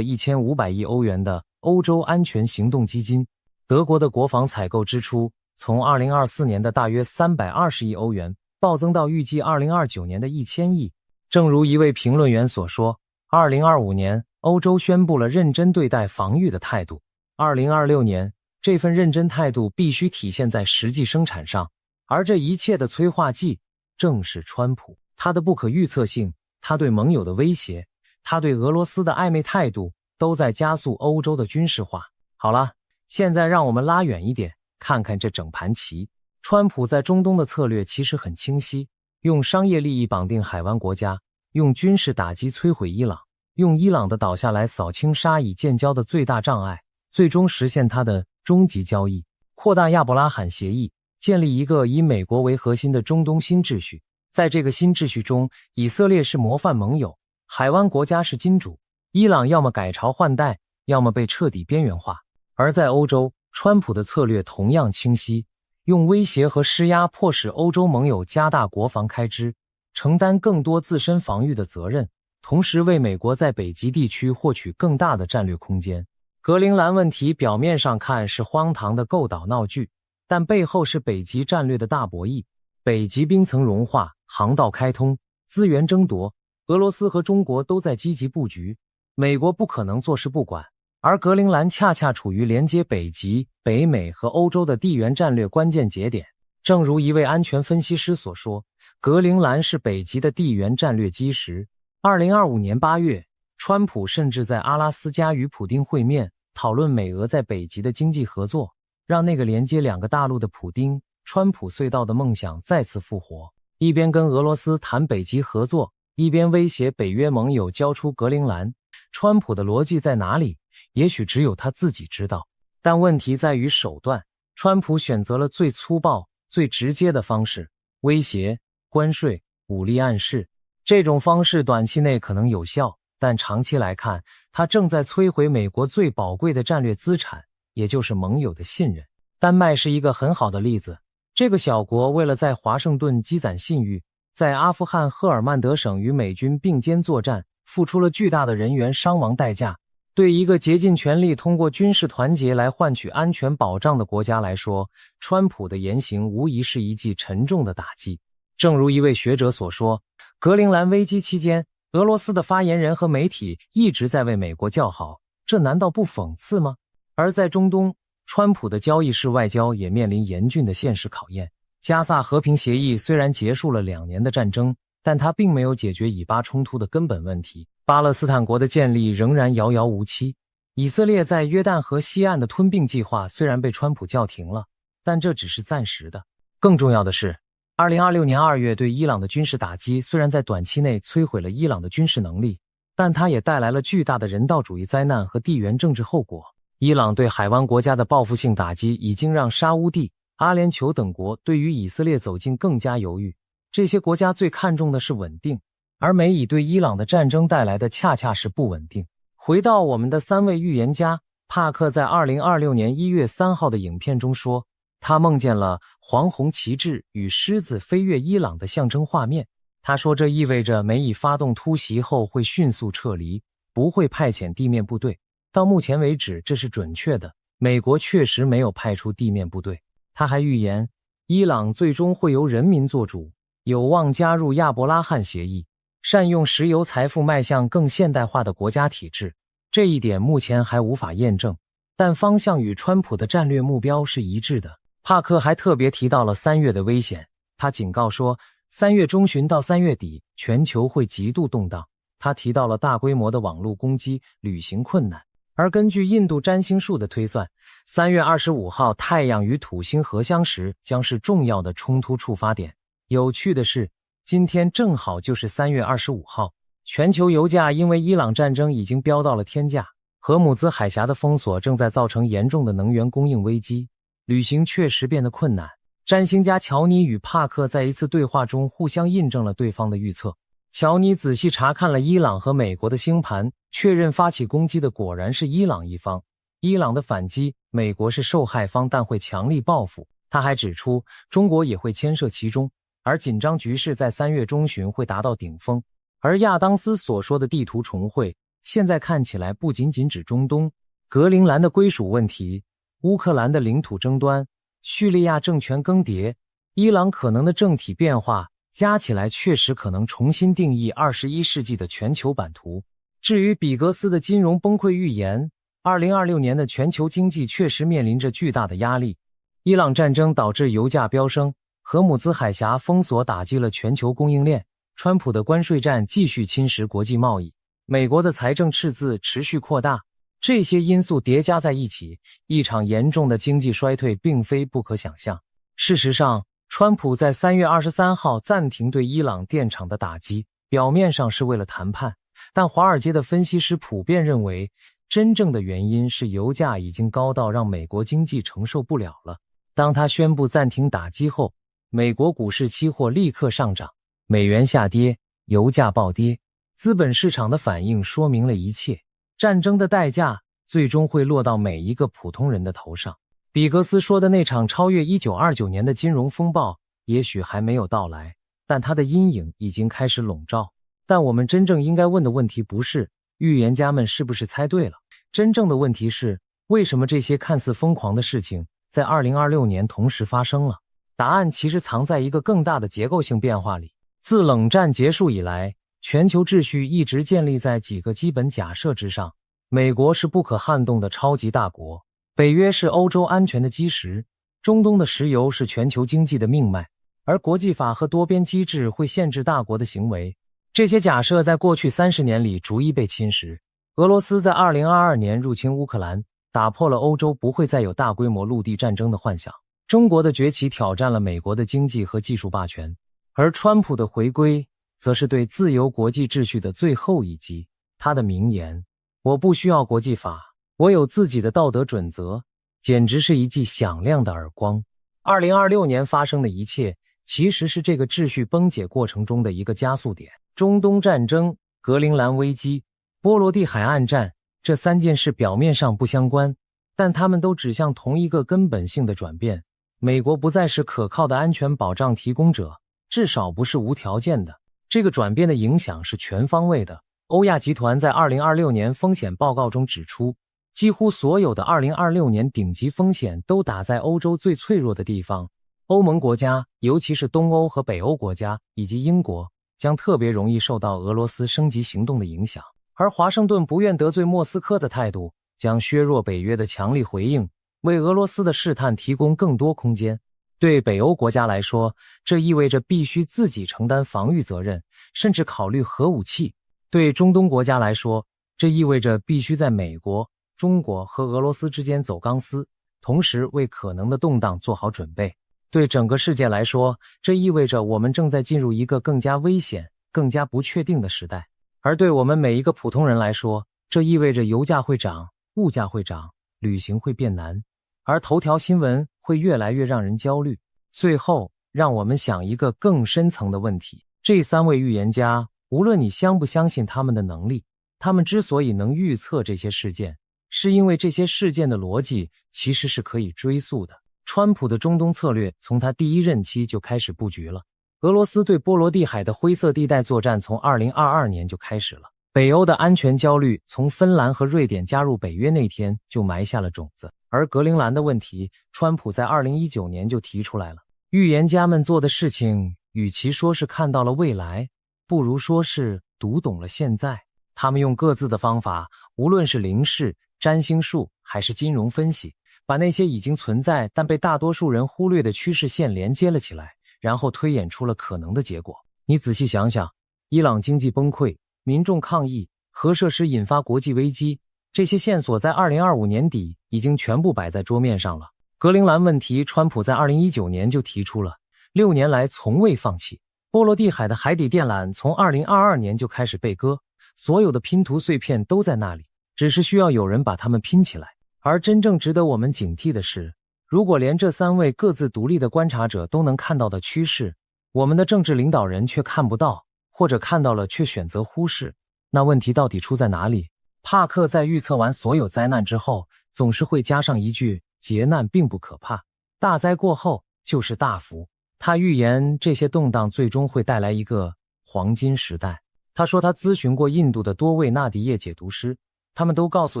1500亿欧元的欧洲安全行动基金。德国的国防采购支出从2024年的大约320亿欧元暴增到预计2029年的1000亿。正如一位评论员所说，2025年欧洲宣布了认真对待防御的态度。2026年，这份认真态度必须体现在实际生产上，而这一切的催化剂正是川普。他的不可预测性，他对盟友的威胁，他对俄罗斯的暧昧态度，都在加速欧洲的军事化。好了，现在让我们拉远一点，看看这整盘棋。川普在中东的策略其实很清晰，用商业利益绑定海湾国家，用军事打击摧毁伊朗，用伊朗的倒下来扫清沙以建交的最大障碍，最终实现他的终极交易，扩大亚伯拉罕协议，建立一个以美国为核心的中东新秩序。在这个新秩序中，以色列是模范盟友，海湾国家是金主，伊朗要么改朝换代，要么被彻底边缘化。而在欧洲，川普的策略同样清晰，用威胁和施压迫使欧洲盟友加大国防开支，承担更多自身防御的责任，同时为美国在北极地区获取更大的战略空间。格陵兰问题表面上看是荒唐的构岛闹剧，但背后是北极战略的大博弈。北极冰层融化，航道开通，资源争夺，俄罗斯和中国都在积极布局，美国不可能坐视不管。而格陵兰恰恰处于连接北极、北美和欧洲的地缘战略关键节点。正如一位安全分析师所说，格陵兰是北极的地缘战略基石。2025年8月，川普甚至在阿拉斯加与普丁会面，讨论美俄在北极的经济合作，让那个连接两个大陆的普丁、川普隧道的梦想再次复活。一边跟俄罗斯谈北极合作，一边威胁北约盟友交出格陵兰。川普的逻辑在哪里？也许只有他自己知道。但问题在于手段，川普选择了最粗暴、最直接的方式，威胁、关税、武力暗示。这种方式短期内可能有效，但长期来看，它正在摧毁美国最宝贵的战略资产，也就是盟友的信任。丹麦是一个很好的例子。这个小国为了在华盛顿积攒信誉，在阿富汗赫尔曼德省与美军并肩作战，付出了巨大的人员伤亡代价。对一个竭尽全力通过军事团结来换取安全保障的国家来说，川普的言行无疑是一记沉重的打击。正如一位学者所说，格陵兰危机期间，俄罗斯的发言人和媒体一直在为美国叫好，这难道不讽刺吗？而在中东，川普的交易式外交也面临严峻的现实考验。加萨和平协议虽然结束了2年的战争，但它并没有解决以巴冲突的根本问题。巴勒斯坦国的建立仍然遥遥无期。以色列在约旦河西岸的吞并计划虽然被川普叫停了，但这只是暂时的。更重要的是，2026年2月对伊朗的军事打击虽然在短期内摧毁了伊朗的军事能力，但它也带来了巨大的人道主义灾难和地缘政治后果。伊朗对海湾国家的报复性打击已经让沙乌地、阿联酋等国对于以色列走近更加犹豫。这些国家最看重的是稳定，而美以对伊朗的战争带来的恰恰是不稳定。回到我们的3位预言家，帕克在2026年1月3号的影片中说，他梦见了黄红旗帜与狮子飞越伊朗的象征画面。他说这意味着美以发动突袭后会迅速撤离，不会派遣地面部队。到目前为止，这是准确的，美国确实没有派出地面部队。他还预言，伊朗最终会由人民做主，有望加入亚伯拉罕协议，善用石油财富迈向更现代化的国家体制。这一点目前还无法验证，但方向与川普的战略目标是一致的。帕克还特别提到了3月的危险，他警告说3月中旬到3月底，全球会极度动荡。他提到了大规模的网络攻击、旅行困难。而根据印度占星术的推算，3月25号太阳与土星合相时将是重要的冲突触发点。有趣的是，今天正好就是3月25号。全球油价因为伊朗战争已经飙到了天价，荷姆兹海峡的封锁正在造成严重的能源供应危机，旅行确实变得困难。占星家乔尼与帕克在一次对话中互相印证了对方的预测。乔尼仔细查看了伊朗和美国的星盘，确认发起攻击的果然是伊朗一方。伊朗的反击，美国是受害方，但会强力报复。他还指出，中国也会牵涉其中，而紧张局势在3月中旬会达到顶峰。而亚当斯所说的地图重绘，现在看起来不仅仅指中东，格陵兰的归属问题、乌克兰的领土争端、叙利亚政权更迭、伊朗可能的政体变化，加起来确实可能重新定义21世纪的全球版图。至于比格斯的金融崩溃预言，2026年的全球经济确实面临着巨大的压力。伊朗战争导致油价飙升，荷姆兹海峡封锁打击了全球供应链，川普的关税战继续侵蚀国际贸易，美国的财政赤字持续扩大。这些因素叠加在一起，一场严重的经济衰退并非不可想象。事实上，川普在3月23号暂停对伊朗电厂的打击，表面上是为了谈判，但华尔街的分析师普遍认为，真正的原因是油价已经高到让美国经济承受不了了。当他宣布暂停打击后，美国股市期货立刻上涨，美元下跌，油价暴跌，资本市场的反应说明了一切。战争的代价最终会落到每一个普通人的头上。比格斯说的那场超越1929年的金融风暴也许还没有到来，但它的阴影已经开始笼罩。但我们真正应该问的问题不是预言家们是不是猜对了，真正的问题是为什么这些看似疯狂的事情在2026年同时发生了。答案其实藏在一个更大的结构性变化里。自冷战结束以来，全球秩序一直建立在几个基本假设之上。美国是不可撼动的超级大国，北约是欧洲安全的基石，中东的石油是全球经济的命脉，而国际法和多边机制会限制大国的行为。这些假设在过去30年里逐一被侵蚀。俄罗斯在2022年入侵乌克兰，打破了欧洲不会再有大规模陆地战争的幻想。中国的崛起挑战了美国的经济和技术霸权，而川普的回归则是对自由国际秩序的最后一击。他的名言，我不需要国际法，我有自己的道德准则，简直是一记响亮的耳光。2026年发生的一切其实是这个秩序崩解过程中的一个加速点。中东战争、格陵兰危机、波罗的海岸战，这3件事表面上不相关，但它们都指向同一个根本性的转变。美国不再是可靠的安全保障提供者，至少不是无条件的。这个转变的影响是全方位的。欧亚集团在2026年风险报告中指出，几乎所有的2026年顶级风险都打在欧洲最脆弱的地方。欧盟国家，尤其是东欧和北欧国家以及英国，将特别容易受到俄罗斯升级行动的影响。而华盛顿不愿得罪莫斯科的态度，将削弱北约的强力回应，为俄罗斯的试探提供更多空间。对北欧国家来说，这意味着必须自己承担防御责任，甚至考虑核武器。对中东国家来说，这意味着必须在美国、中国和俄罗斯之间走钢丝，同时为可能的动荡做好准备。对整个世界来说，这意味着我们正在进入一个更加危险、更加不确定的时代。而对我们每一个普通人来说，这意味着油价会涨，物价会涨，旅行会变难，而头条新闻会越来越让人焦虑。最后，让我们想一个更深层的问题。这3位预言家，无论你相不相信他们的能力，他们之所以能预测这些事件，是因为这些事件的逻辑其实是可以追溯的。川普的中东策略从他第1任期就开始布局了。俄罗斯对波罗的海的灰色地带作战从2022年就开始了。北欧的安全焦虑从芬兰和瑞典加入北约那天就埋下了种子。而格陵兰的问题，川普在2019年就提出来了。预言家们做的事情，与其说是看到了未来，不如说是读懂了现在。他们用各自的方法，无论是灵视、占星术还是金融分析，把那些已经存在但被大多数人忽略的趋势线连接了起来，然后推演出了可能的结果。你仔细想想，伊朗经济崩溃，民众抗议，核设施引发国际危机，这些线索在2025年底已经全部摆在桌面上了。格陵兰问题，川普在2019年就提出了，6年来从未放弃。波罗的海的海底电缆从2022年就开始被割，所有的拼图碎片都在那里，只是需要有人把它们拼起来。而真正值得我们警惕的是，如果连这3位各自独立的观察者都能看到的趋势，我们的政治领导人却看不到，或者看到了却选择忽视，那问题到底出在哪里？帕克在预测完所有灾难之后，总是会加上一句，劫难并不可怕，大灾过后就是大福。他预言这些动荡最终会带来一个黄金时代。他说他咨询过印度的多位纳迪叶解读师，他们都告诉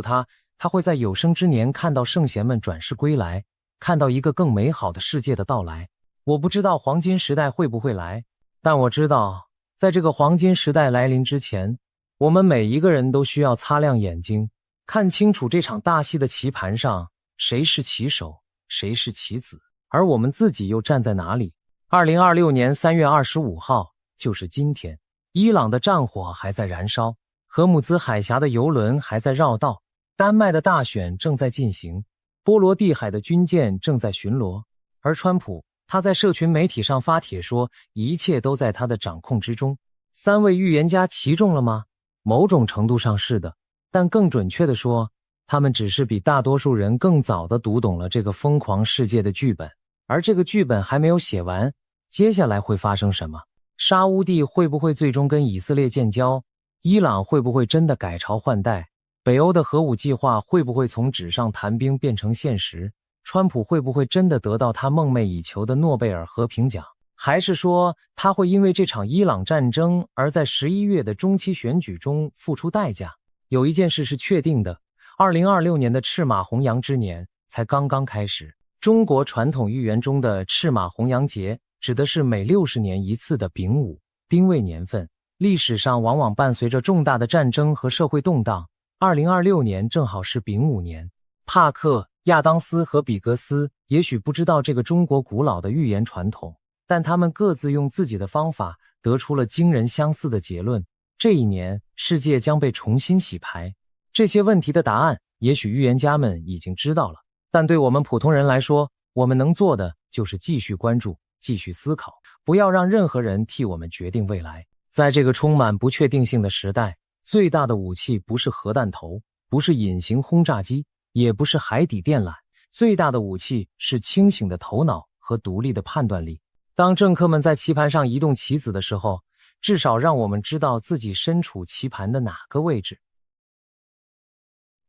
他，他会在有生之年看到圣贤们转世归来，看到一个更美好的世界的到来。我不知道黄金时代会不会来，但我知道，在这个黄金时代来临之前，我们每一个人都需要擦亮眼睛，看清楚这场大戏的棋盘上，谁是棋手，谁是棋子，而我们自己又站在哪里。2026年3月25号，就是今天，伊朗的战火还在燃烧，荷姆兹海峡的油轮还在绕道，丹麦的大选正在进行，波罗的海的军舰正在巡逻，而川普他在社群媒体上发帖说，一切都在他的掌控之中。3位预言家棋中了吗？某种程度上是的，但更准确地说，他们只是比大多数人更早地读懂了这个疯狂世界的剧本，而这个剧本还没有写完，接下来会发生什么？沙乌地会不会最终跟以色列建交？伊朗会不会真的改朝换代？北欧的核武计划会不会从纸上谈兵变成现实？川普会不会真的得到他梦寐以求的诺贝尔和平奖？还是说他会因为这场伊朗战争而在11月的中期选举中付出代价？有一件事是确定的，2026年的赤马红羊之年才刚刚开始。中国传统预言中的赤马红羊节指的是每60年一次的丙午丁未年份，历史上往往伴随着重大的战争和社会动荡， 2026年正好是丙午年。帕克、亚当斯和比格斯也许不知道这个中国古老的预言传统，但他们各自用自己的方法得出了惊人相似的结论。这一年，世界将被重新洗牌。这些问题的答案，也许预言家们已经知道了，但对我们普通人来说，我们能做的就是继续关注，继续思考，不要让任何人替我们决定未来。在这个充满不确定性的时代，最大的武器不是核弹头，不是隐形轰炸机，也不是海底电缆，最大的武器是清醒的头脑和独立的判断力。当政客们在棋盘上移动棋子的时候，至少让我们知道自己身处棋盘的哪个位置。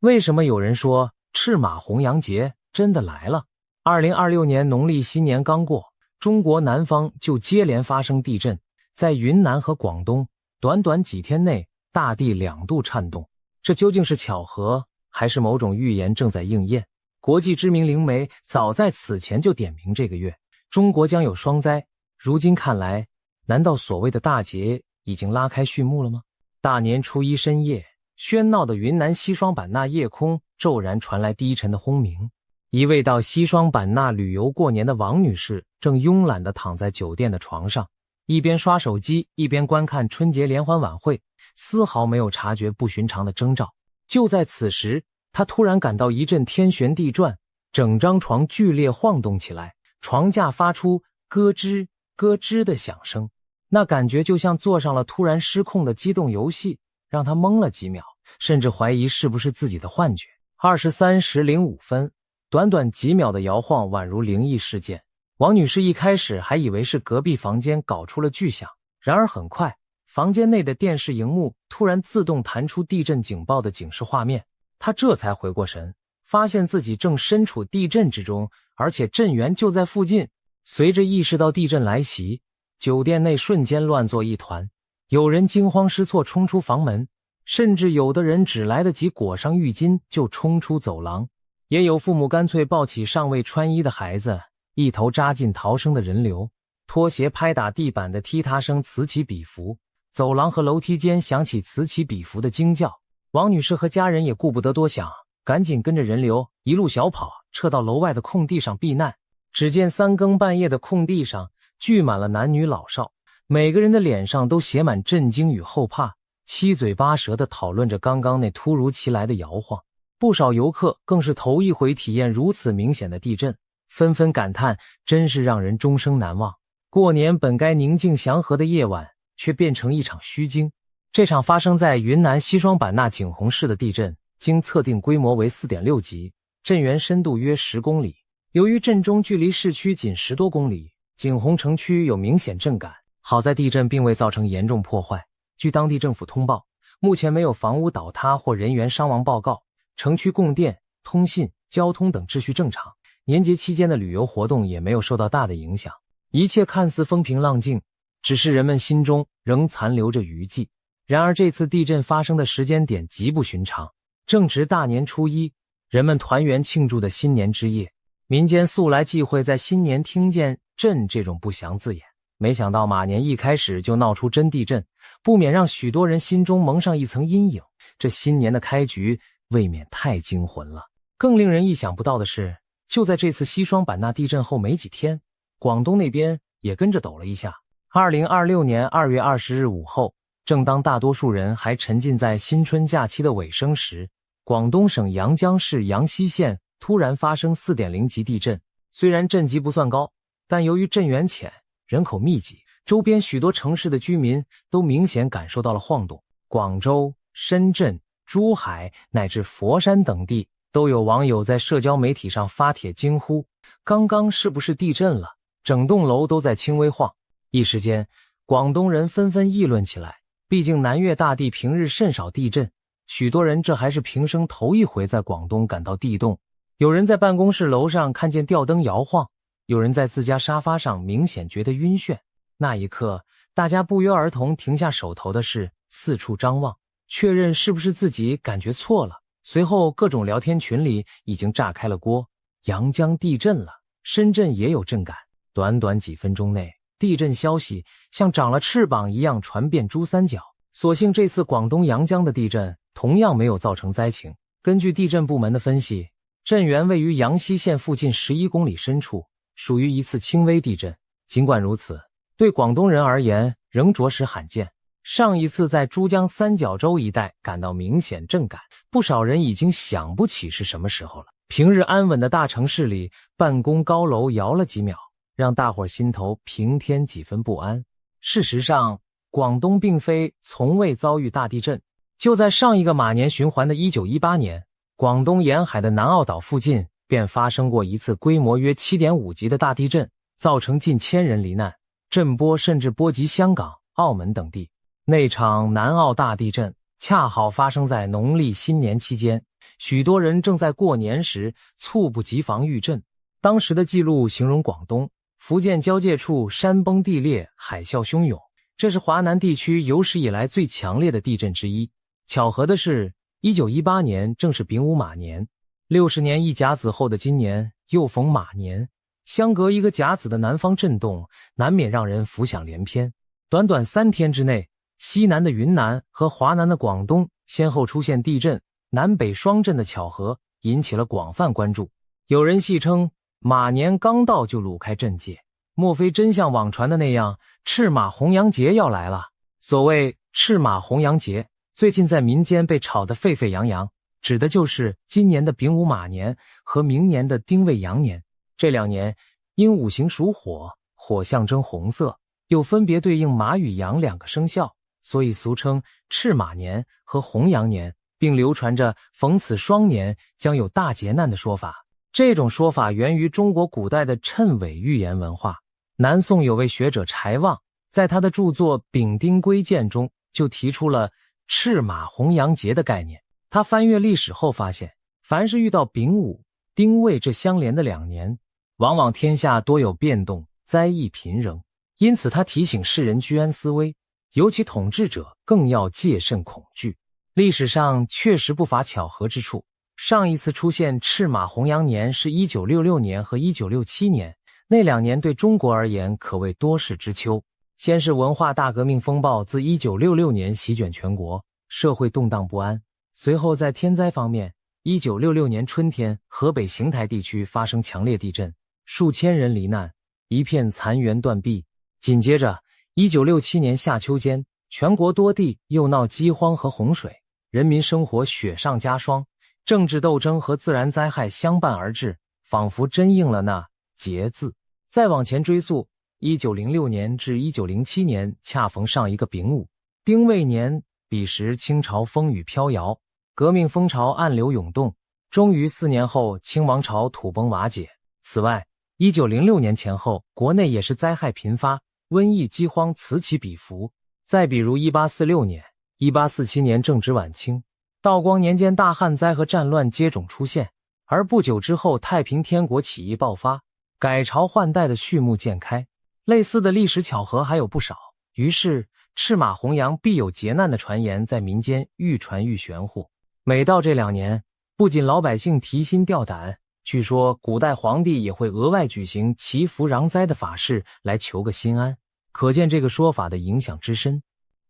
为什么有人说赤马红羊节真的来了？2026年农历新年刚过，中国南方就接连发生地震，在云南和广东，短短几天内大地2度颤动。这究竟是巧合，还是某种预言正在应验？国际知名灵媒早在此前就点明这个月中国将有双灾，如今看来，难道所谓的大节已经拉开序幕了吗？大年初一深夜，喧闹的云南西双版纳夜空骤然传来低沉的轰鸣。一位到西双版纳旅游过年的王女士正慵懒地躺在酒店的床上，一边刷手机一边观看春节联欢晚会，丝毫没有察觉不寻常的征兆。就在此时，她突然感到一阵天旋地转，整张床剧烈晃动起来，床架发出咯吱咯吱的响声，那感觉就像坐上了突然失控的机动游戏，让她懵了几秒，甚至怀疑是不是自己的幻觉。23时05分，短短几秒的摇晃宛如灵异事件。王女士一开始还以为是隔壁房间搞出了巨响，然而很快，房间内的电视荧幕突然自动弹出地震警报的警示画面。她这才回过神，发现自己正身处地震之中，而且震源就在附近。随着意识到地震来袭，酒店内瞬间乱作一团，有人惊慌失措冲出房门，甚至有的人只来得及裹上浴巾就冲出走廊，也有父母干脆抱起尚未穿衣的孩子，一头扎进逃生的人流，拖鞋拍打地板的踢踏声此起彼伏，走廊和楼梯间响起此起彼伏的惊叫。王女士和家人也顾不得多想，赶紧跟着人流一路小跑，撤到楼外的空地上避难。只见3更半夜的空地上聚满了男女老少，每个人的脸上都写满震惊与后怕，七嘴八舌地讨论着刚刚那突如其来的摇晃。不少游客更是头一回体验如此明显的地震，纷纷感叹真是让人终生难忘。过年本该宁静祥和的夜晚却变成一场虚惊。这场发生在云南西双版纳景洪市的地震，经测定规模为 4.6 级，震源深度约10公里。由于震中距离市区仅10多公里，景洪城区有明显震感，好在地震并未造成严重破坏。据当地政府通报，目前没有房屋倒塌或人员伤亡报告，城区供电、通信、交通等秩序正常，年节期间的旅游活动也没有受到大的影响，一切看似风平浪静，只是人们心中仍残留着余悸。然而这次地震发生的时间点极不寻常，正值大年初一，人们团圆庆祝的新年之夜。民间素来忌讳在新年听见震这种不祥字眼，没想到马年一开始就闹出真地震，不免让许多人心中蒙上一层阴影。这新年的开局未免太惊魂了。更令人意想不到的是，就在这次西双版纳地震后没几天，广东那边也跟着抖了一下。2026年2月20日午后，正当大多数人还沉浸在新春假期的尾声时，广东省阳江市阳西县突然发生 4.0 级地震。虽然震级不算高，但由于震源浅，人口密集，周边许多城市的居民都明显感受到了晃动。广州、深圳、珠海乃至佛山等地都有网友在社交媒体上发帖惊呼，刚刚是不是地震了？整栋楼都在轻微晃。一时间，广东人纷纷议论起来，毕竟南粤大地平日甚少地震，许多人这还是平生头一回在广东感到地动。有人在办公室楼上看见吊灯摇晃，有人在自家沙发上明显觉得晕眩。那一刻，大家不约而同停下手头的事，四处张望，确认是不是自己感觉错了。随后各种聊天群里已经炸开了锅，阳江地震了，深圳也有震感。短短几分钟内，地震消息像长了翅膀一样传遍珠三角。所幸这次广东阳江的地震同样没有造成灾情。根据地震部门的分析，震源位于阳西县附近11公里深处，属于一次轻微地震。尽管如此，对广东人而言仍着实罕见。上一次在珠江三角洲一带感到明显震感，不少人已经想不起是什么时候了。平日安稳的大城市里，办公高楼摇了几秒，让大伙心头平添几分不安。事实上，广东并非从未遭遇大地震。就在上一个马年循环的1918年，广东沿海的南澳岛附近便发生过一次规模约 7.5 级的大地震，造成近1000人罹难，震波甚至波及香港、澳门等地。那场南澳大地震恰好发生在农历新年期间，许多人正在过年时猝不及防遇震。当时的记录形容广东、福建交界处山崩地裂，海啸汹涌，这是华南地区有史以来最强烈的地震之一。巧合的是，1918年正是丙午马年，60年一甲子后的今年又逢马年，相隔一个甲子的南方震动，难免让人浮想联翩。短短3天之内，西南的云南和华南的广东先后出现地震，南北双震的巧合引起了广泛关注。有人戏称马年刚到就鲁开震界，莫非真像网传的那样，赤马红羊节要来了？所谓赤马红羊节，最近在民间被炒得沸沸扬扬，指的就是今年的丙午马年和明年的丁未羊年。这2年因五行属火，火象征红色，又分别对应马与羊2个生肖，所以俗称赤马年和红羊年，并流传着逢此双年将有大劫难的说法。这种说法源于中国古代的谶纬预言文化。南宋有位学者柴望，在他的著作《丙丁归鉴》中就提出了赤马红羊节的概念。他翻阅历史后发现，凡是遇到丙午、丁未这相连的2年，往往天下多有变动，灾异频仍。因此他提醒世人居安思危，尤其统治者更要戒慎恐惧。历史上确实不乏巧合之处，上一次出现赤马红羊年是1966年和1967年，那2年对中国而言可谓多事之秋。先是文化大革命风暴自1966年席卷全国，社会动荡不安。随后在天灾方面，1966年春天，河北邢台地区发生强烈地震，数千人罹难，一片残垣断壁。紧接着1967年夏秋间，全国多地又闹饥荒和洪水，人民生活雪上加霜，政治斗争和自然灾害相伴而至，仿佛真应了那劫字。再往前追溯，1906年至1907年恰逢上一个丙午、丁未年，彼时清朝风雨飘摇，革命风潮暗流涌动，终于4年后清王朝土崩瓦解。此外，1906年前后，国内也是灾害频发，瘟疫饥荒此起彼伏。再比如1846年、1847年正值晚清，道光年间大旱灾和战乱接踵出现，而不久之后太平天国起义爆发，改朝换代的序幕渐开。类似的历史巧合还有不少，于是赤马红羊必有劫难的传言在民间愈传愈玄乎。每到这2年，不仅老百姓提心吊胆，据说古代皇帝也会额外举行祈福攘灾的法事来求个心安，可见这个说法的影响之深。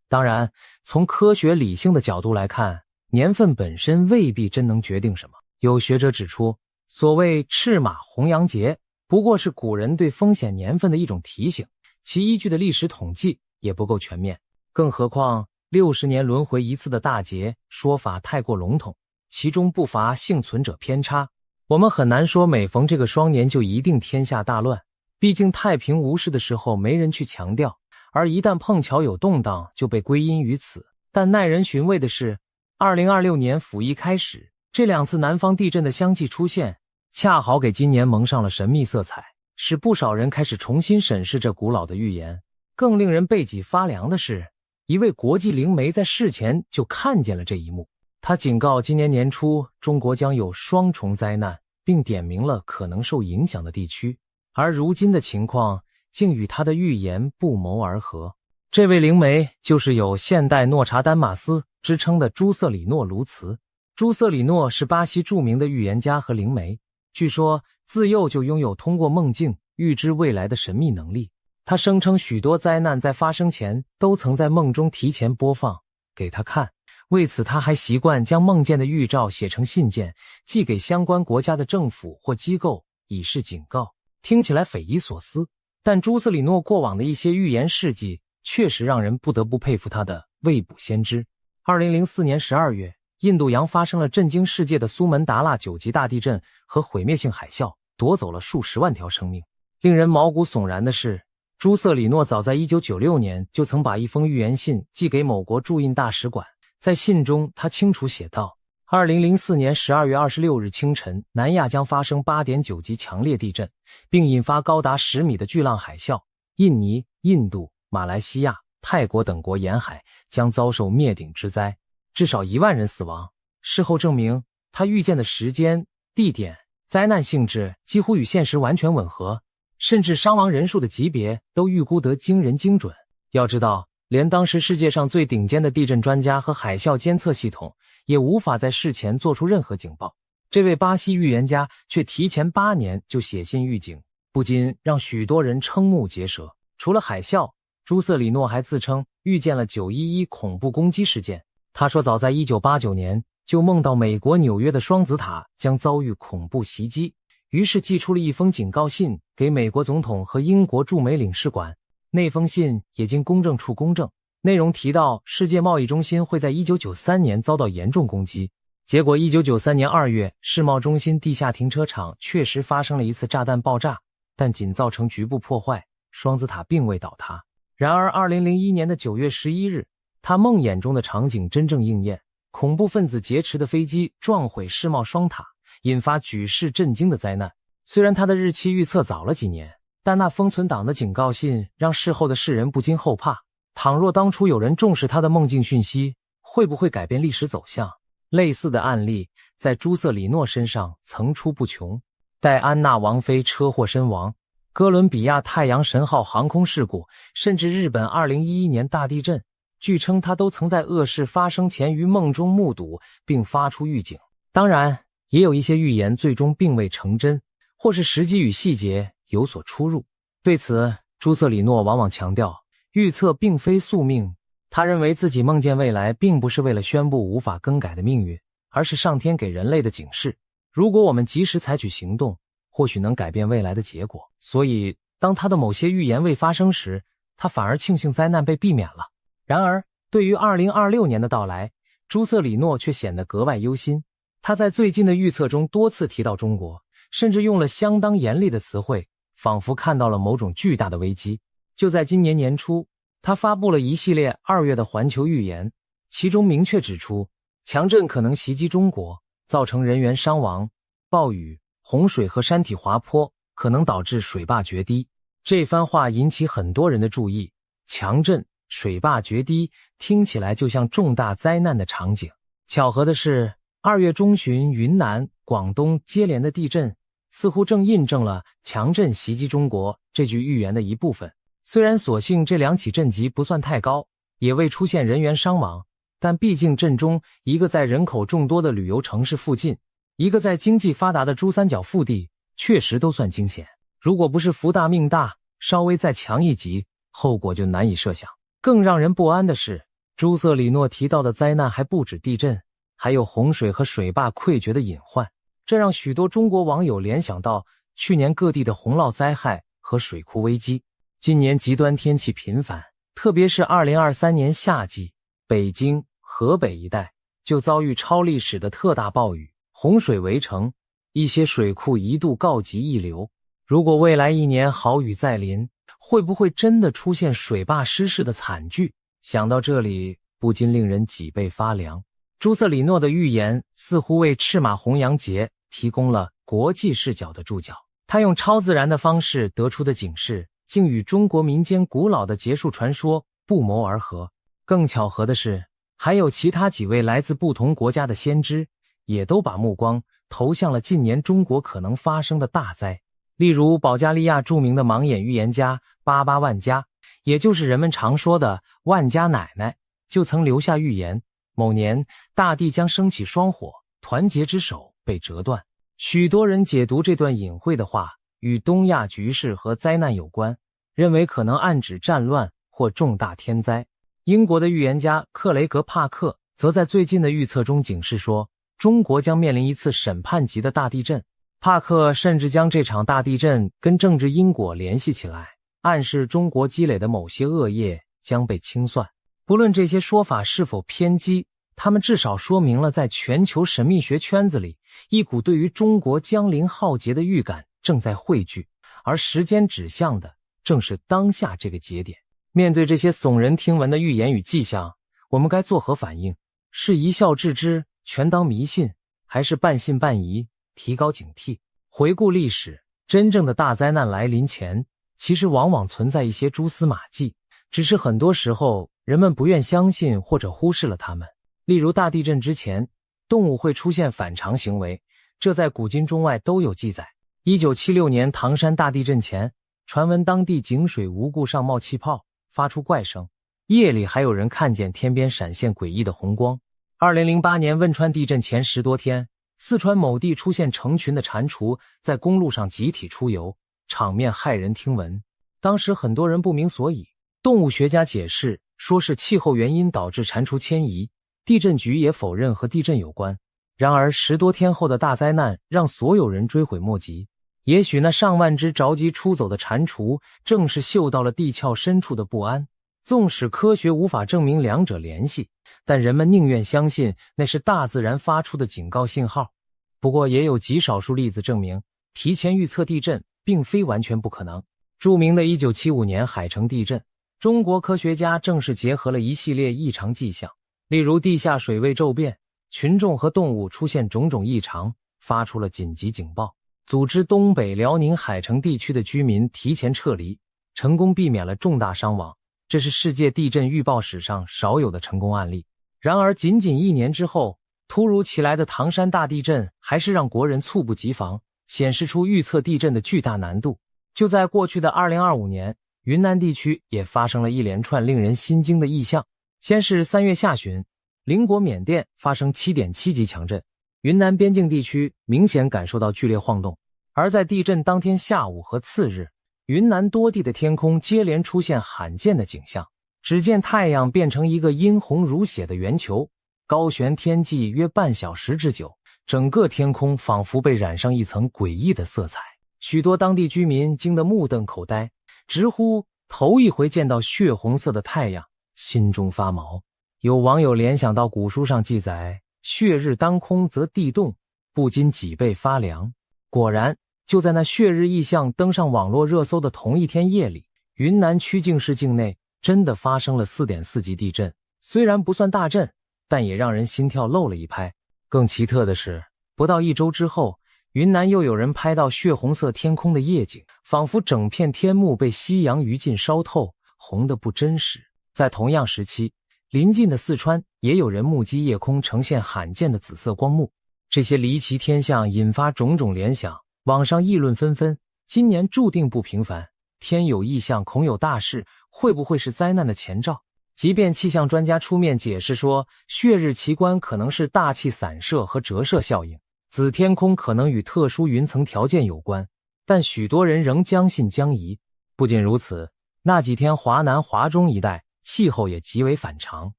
当然，从科学理性的角度来看，年份本身未必真能决定什么。有学者指出，所谓赤马红羊节不过是古人对风险年份的一种提醒，其依据的历史统计也不够全面。更何况60年轮回一次的大劫说法太过笼统，其中不乏幸存者偏差。我们很难说每逢这个双年就一定天下大乱，毕竟太平无事的时候没人去强调，而一旦碰巧有动荡就被归因于此。但耐人寻味的是，2026年甫一开始，这2次南方地震的相继出现，恰好给今年蒙上了神秘色彩，使不少人开始重新审视这古老的预言。更令人背脊发凉的是，一位国际灵媒在事前就看见了这一幕。他警告今年年初中国将有双重灾难，并点明了可能受影响的地区，而如今的情况竟与他的预言不谋而合。这位灵媒就是有现代诺查丹马斯之称的朱瑟里诺·卢茨。朱瑟里诺是巴西著名的预言家和灵媒，据说自幼就拥有通过梦境预知未来的神秘能力。他声称许多灾难在发生前都曾在梦中提前播放给他看，为此，他还习惯将梦见的预兆写成信件，寄给相关国家的政府或机构，以示警告。听起来匪夷所思，但朱斯里诺过往的一些预言事迹确实让人不得不佩服他的未卜先知。2004年12月，印度洋发生了震惊世界的苏门答腊9级大地震和毁灭性海啸，夺走了数十万条生命。令人毛骨悚然的是，朱瑟里诺早在1996年就曾把一封预言信寄给某国驻印大使馆。在信中，他清楚写道：2004年12月26日清晨，南亚将发生 8.9 级强烈地震，并引发高达10米的巨浪海啸。印尼、印度、马来西亚、泰国等国沿海将遭受灭顶之灾，至少1万人死亡。事后证明，他预见的时间、地点、灾难性质几乎与现实完全吻合，甚至伤亡人数的级别都预估得惊人精准。要知道，连当时世界上最顶尖的地震专家和海啸监测系统也无法在事前做出任何警报，这位巴西预言家却提前8年就写信预警，不禁让许多人瞠目结舌。除了海啸，朱瑟里诺还自称预见了911恐怖攻击事件。他说早在1989年就梦到美国纽约的双子塔将遭遇恐怖袭击，于是寄出了一封警告信给美国总统和英国驻美领事馆。那封信也经公证处公证，内容提到世界贸易中心会在1993年遭到严重攻击。结果1993年2月，世贸中心地下停车场确实发生了一次炸弹爆炸，但仅造成局部破坏，双子塔并未倒塌。然而2001年的9月11日，他梦魇中的场景真正应验，恐怖分子劫持的飞机撞毁世贸双塔，引发举世震惊的灾难。虽然他的日期预测早了几年，但那封存档的警告信让事后的世人不禁后怕，倘若当初有人重视他的梦境讯息，会不会改变历史走向？类似的案例在朱瑟里诺身上层出不穷。戴安娜王妃车祸身亡，哥伦比亚太阳神号航空事故，甚至日本2011年大地震，据称他都曾在恶事发生前于梦中目睹并发出预警。当然，也有一些预言最终并未成真，或是时机与细节有所出入。对此，朱瑟里诺往往强调，预测并非宿命。他认为自己梦见未来并不是为了宣布无法更改的命运，而是上天给人类的警示。如果我们及时采取行动，或许能改变未来的结果。所以，当他的某些预言未发生时，他反而庆幸灾难被避免了。然而，对于2026年的到来，朱瑟里诺却显得格外忧心。他在最近的预测中多次提到中国，甚至用了相当严厉的词汇，仿佛看到了某种巨大的危机。就在今年年初，他发布了一系列2月的环球预言，其中明确指出，强震可能袭击中国，造成人员伤亡，暴雨、洪水和山体滑坡可能导致水坝决堤。这番话引起很多人的注意，强震、水坝决堤听起来就像重大灾难的场景。巧合的是，2月中旬云南、广东接连的地震似乎正印证了强震袭击中国这句预言的一部分。虽然所幸这2起震级不算太高，也未出现人员伤亡，但毕竟震中一个在人口众多的旅游城市附近，一个在经济发达的珠三角腹地，确实都算惊险。如果不是福大命大，稍微再强一级，后果就难以设想。更让人不安的是，朱瑟里诺提到的灾难还不止地震，还有洪水和水坝溃决的隐患，这让许多中国网友联想到去年各地的洪涝灾害和水库危机。今年极端天气频繁，特别是2023年夏季，北京、河北一带就遭遇超历史的特大暴雨，洪水围城，一些水库一度告急溢流。如果未来1年好雨再临，会不会真的出现水坝失事的惨剧？想到这里，不禁令人脊背发凉。朱瑟里诺的预言似乎为赤马红羊节提供了国际视角的注脚。他用超自然的方式得出的警示，竟与中国民间古老的结束传说不谋而合。更巧合的是，还有其他几位来自不同国家的先知，也都把目光投向了近年中国可能发生的大灾。例如，保加利亚著名的盲眼预言家巴巴万加，也就是人们常说的万家奶奶，就曾留下预言，某年大地将升起双火，团结之手被折断。许多人解读这段隐晦的话与东亚局势和灾难有关，认为可能暗指战乱或重大天灾。英国的预言家克雷格·帕克则在最近的预测中警示说，中国将面临一次审判级的大地震。帕克甚至将这场大地震跟政治因果联系起来，暗示中国积累的某些恶业将被清算。不论这些说法是否偏激，他们至少说明了在全球神秘学圈子里，一股对于中国将临浩劫的预感正在汇聚，而时间指向的正是当下这个节点。面对这些耸人听闻的预言与迹象，我们该作何反应？是一笑置之，全当迷信，还是半信半疑，提高警惕？回顾历史，真正的大灾难来临前，其实往往存在一些蛛丝马迹，只是很多时候人们不愿相信或者忽视了它们。例如大地震之前，动物会出现反常行为，这在古今中外都有记载。1976年唐山大地震前，传闻当地井水无故上冒气泡，发出怪声，夜里还有人看见天边闪现诡异的红光。2008年汶川地震前10多天，四川某地出现成群的蟾蜍在公路上集体出游，场面骇人听闻。当时很多人不明所以，动物学家解释说是气候原因导致蟾蜍迁移，地震局也否认和地震有关。然而10多天后的大灾难让所有人追悔莫及。也许那上万只着急出走的蟾蜍正是嗅到了地壳深处的不安。纵使科学无法证明两者联系，但人们宁愿相信那是大自然发出的警告信号。不过也有极少数例子证明，提前预测地震并非完全不可能。著名的1975年海城地震，中国科学家正是结合了一系列异常迹象，例如地下水位骤变，群众和动物出现种种异常，发出了紧急警报，组织东北辽宁海城地区的居民提前撤离，成功避免了重大伤亡。这是世界地震预报史上少有的成功案例。然而仅仅1年之后，突如其来的唐山大地震还是让国人猝不及防，显示出预测地震的巨大难度。就在过去的2025年，云南地区也发生了一连串令人心惊的异象。先是3月下旬，邻国缅甸发生 7.7 级强震，云南边境地区明显感受到剧烈晃动。而在地震当天下午和次日，云南多地的天空接连出现罕见的景象，只见太阳变成一个殷红如血的圆球，高悬天际约半小时之久，整个天空仿佛被染上一层诡异的色彩。许多当地居民惊得目瞪口呆，直呼头一回见到血红色的太阳，心中发毛。有网友联想到古书上记载血日当空则地动，不禁脊背发凉。果然，就在那血日异象登上网络热搜的同一天夜里，云南曲靖市境内真的发生了 4.4 级地震。虽然不算大震，但也让人心跳漏了一拍。更奇特的是，不到1周之后，云南又有人拍到血红色天空的夜景，仿佛整片天幕被夕阳余烬烧透，红得不真实。在同样时期，临近的四川也有人目击夜空呈现罕见的紫色光幕。这些离奇天象引发种种联想，网上议论纷纷。今年注定不平凡，天有异象，恐有大事，会不会是灾难的前兆？即便气象专家出面解释说，血日奇观可能是大气散射和折射效应，紫天空可能与特殊云层条件有关，但许多人仍将信将疑。不仅如此，那几天华南华中一带气候也极为反常，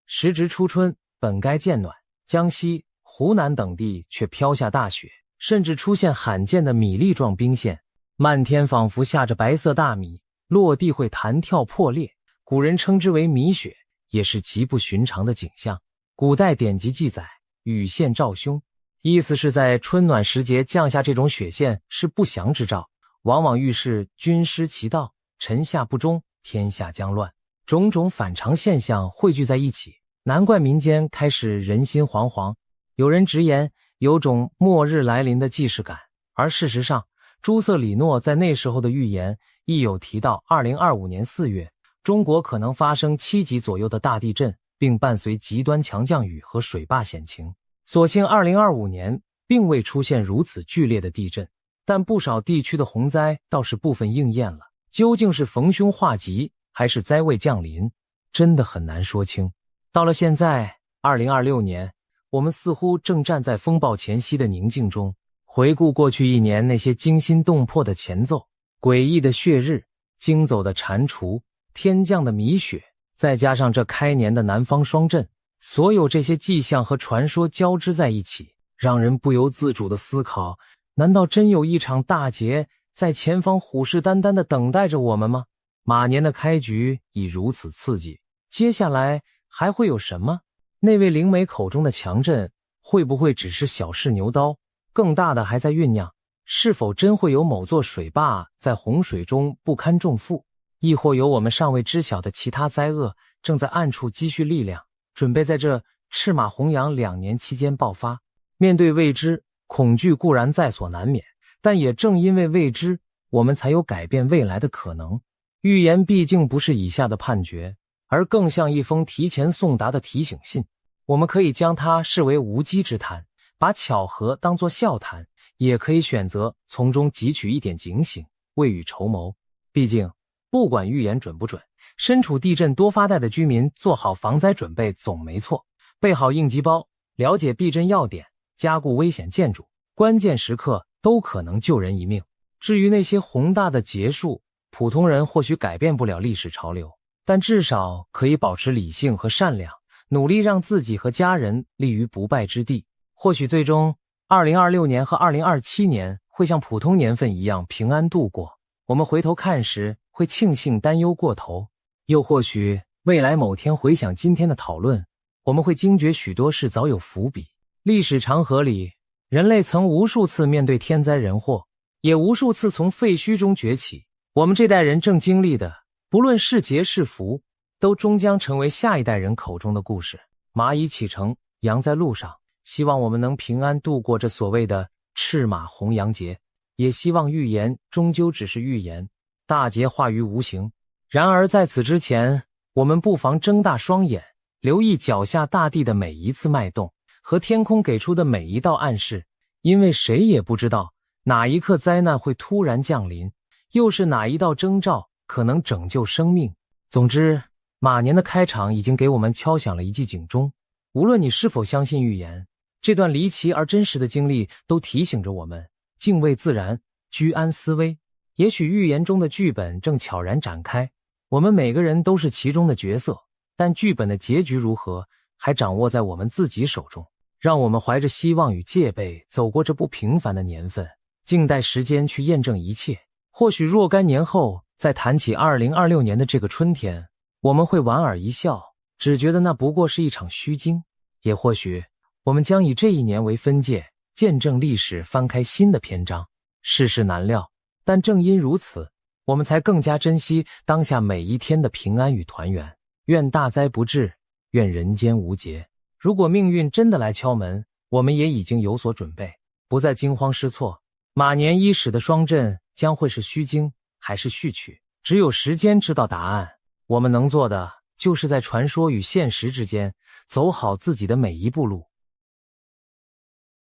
时值初春，本该渐暖，江西、湖南等地却飘下大雪，甚至出现罕见的米粒状冰线，漫天仿佛下着白色大米，落地会弹跳破裂，古人称之为米雪，也是极不寻常的景象。古代典籍记载，雨线照凶，意思是在春暖时节降下这种雪线是不祥之兆，往往预示君失其道，臣下不忠，天下将乱。种种反常现象汇聚在一起，难怪民间开始人心惶惶。有人直言有种末日来临的既视感，而事实上，朱瑟里诺在那时候的预言亦有提到2025年4月，中国可能发生7级左右的大地震，并伴随极端强降雨和水坝险情。所幸2025年并未出现如此剧烈的地震，但不少地区的洪灾倒是部分应验了。究竟是逢凶化吉，还是灾未降临，真的很难说清。到了现在2026年，我们似乎正站在风暴前夕的宁静中，回顾过去1年那些惊心动魄的前奏，诡异的血日，惊走的蟾蜍，天降的米雪，再加上这开年的南方霜震，所有这些迹象和传说交织在一起，让人不由自主地思考，难道真有一场大劫在前方虎视眈眈地等待着我们吗？马年的开局已如此刺激，接下来还会有什么？那位灵媒口中的强震，会不会只是小试牛刀？更大的还在酝酿，是否真会有某座水坝在洪水中不堪重负？亦或有我们尚未知晓的其他灾厄正在暗处积蓄力量，准备在这赤马弘扬2年期间爆发？面对未知，恐惧固然在所难免，但也正因为未知，我们才有改变未来的可能。预言毕竟不是以下的判决，而更像一封提前送达的提醒信。我们可以将它视为无稽之谈，把巧合当作笑谈，也可以选择从中汲取一点警醒，未雨绸缪。毕竟不管预言准不准，身处地震多发带的居民做好防灾准备总没错，备好应急包，了解避震要点，加固危险建筑，关键时刻都可能救人一命。至于那些宏大的结束，普通人或许改变不了历史潮流，但至少可以保持理性和善良，努力让自己和家人立于不败之地。或许最终2026年和2027年会像普通年份一样平安度过，我们回头看时会庆幸担忧过头。又或许未来某天回想今天的讨论，我们会惊觉许多事早有伏笔。历史长河里，人类曾无数次面对天灾人祸，也无数次从废墟中崛起。我们这代人正经历的，不论是劫是福，都终将成为下一代人口中的故事。马已启程，羊在路上，希望我们能平安度过这所谓的赤马红羊节，也希望预言终究只是预言，大劫化于无形。然而在此之前，我们不妨睁大双眼，留意脚下大地的每一次脉动和天空给出的每一道暗示，因为谁也不知道哪一刻灾难会突然降临，又是哪一道征兆可能拯救生命。总之，马年的开场已经给我们敲响了一记警钟。无论你是否相信预言，这段离奇而真实的经历都提醒着我们敬畏自然，居安思危。也许预言中的剧本正悄然展开，我们每个人都是其中的角色，但剧本的结局如何，还掌握在我们自己手中。让我们怀着希望与戒备走过这不平凡的年份，静待时间去验证一切。或许若干年后再谈起2026年的这个春天，我们会莞尔一笑，只觉得那不过是一场虚惊。也或许我们将以这一年为分界，见证历史翻开新的篇章。世事难料，但正因如此，我们才更加珍惜当下每一天的平安与团圆。愿大灾不至，愿人间无劫。如果命运真的来敲门，我们也已经有所准备，不再惊慌失措。马年伊始的双震将会是虚惊还是序曲，只有时间知道答案。我们能做的，就是在传说与现实之间走好自己的每一步路。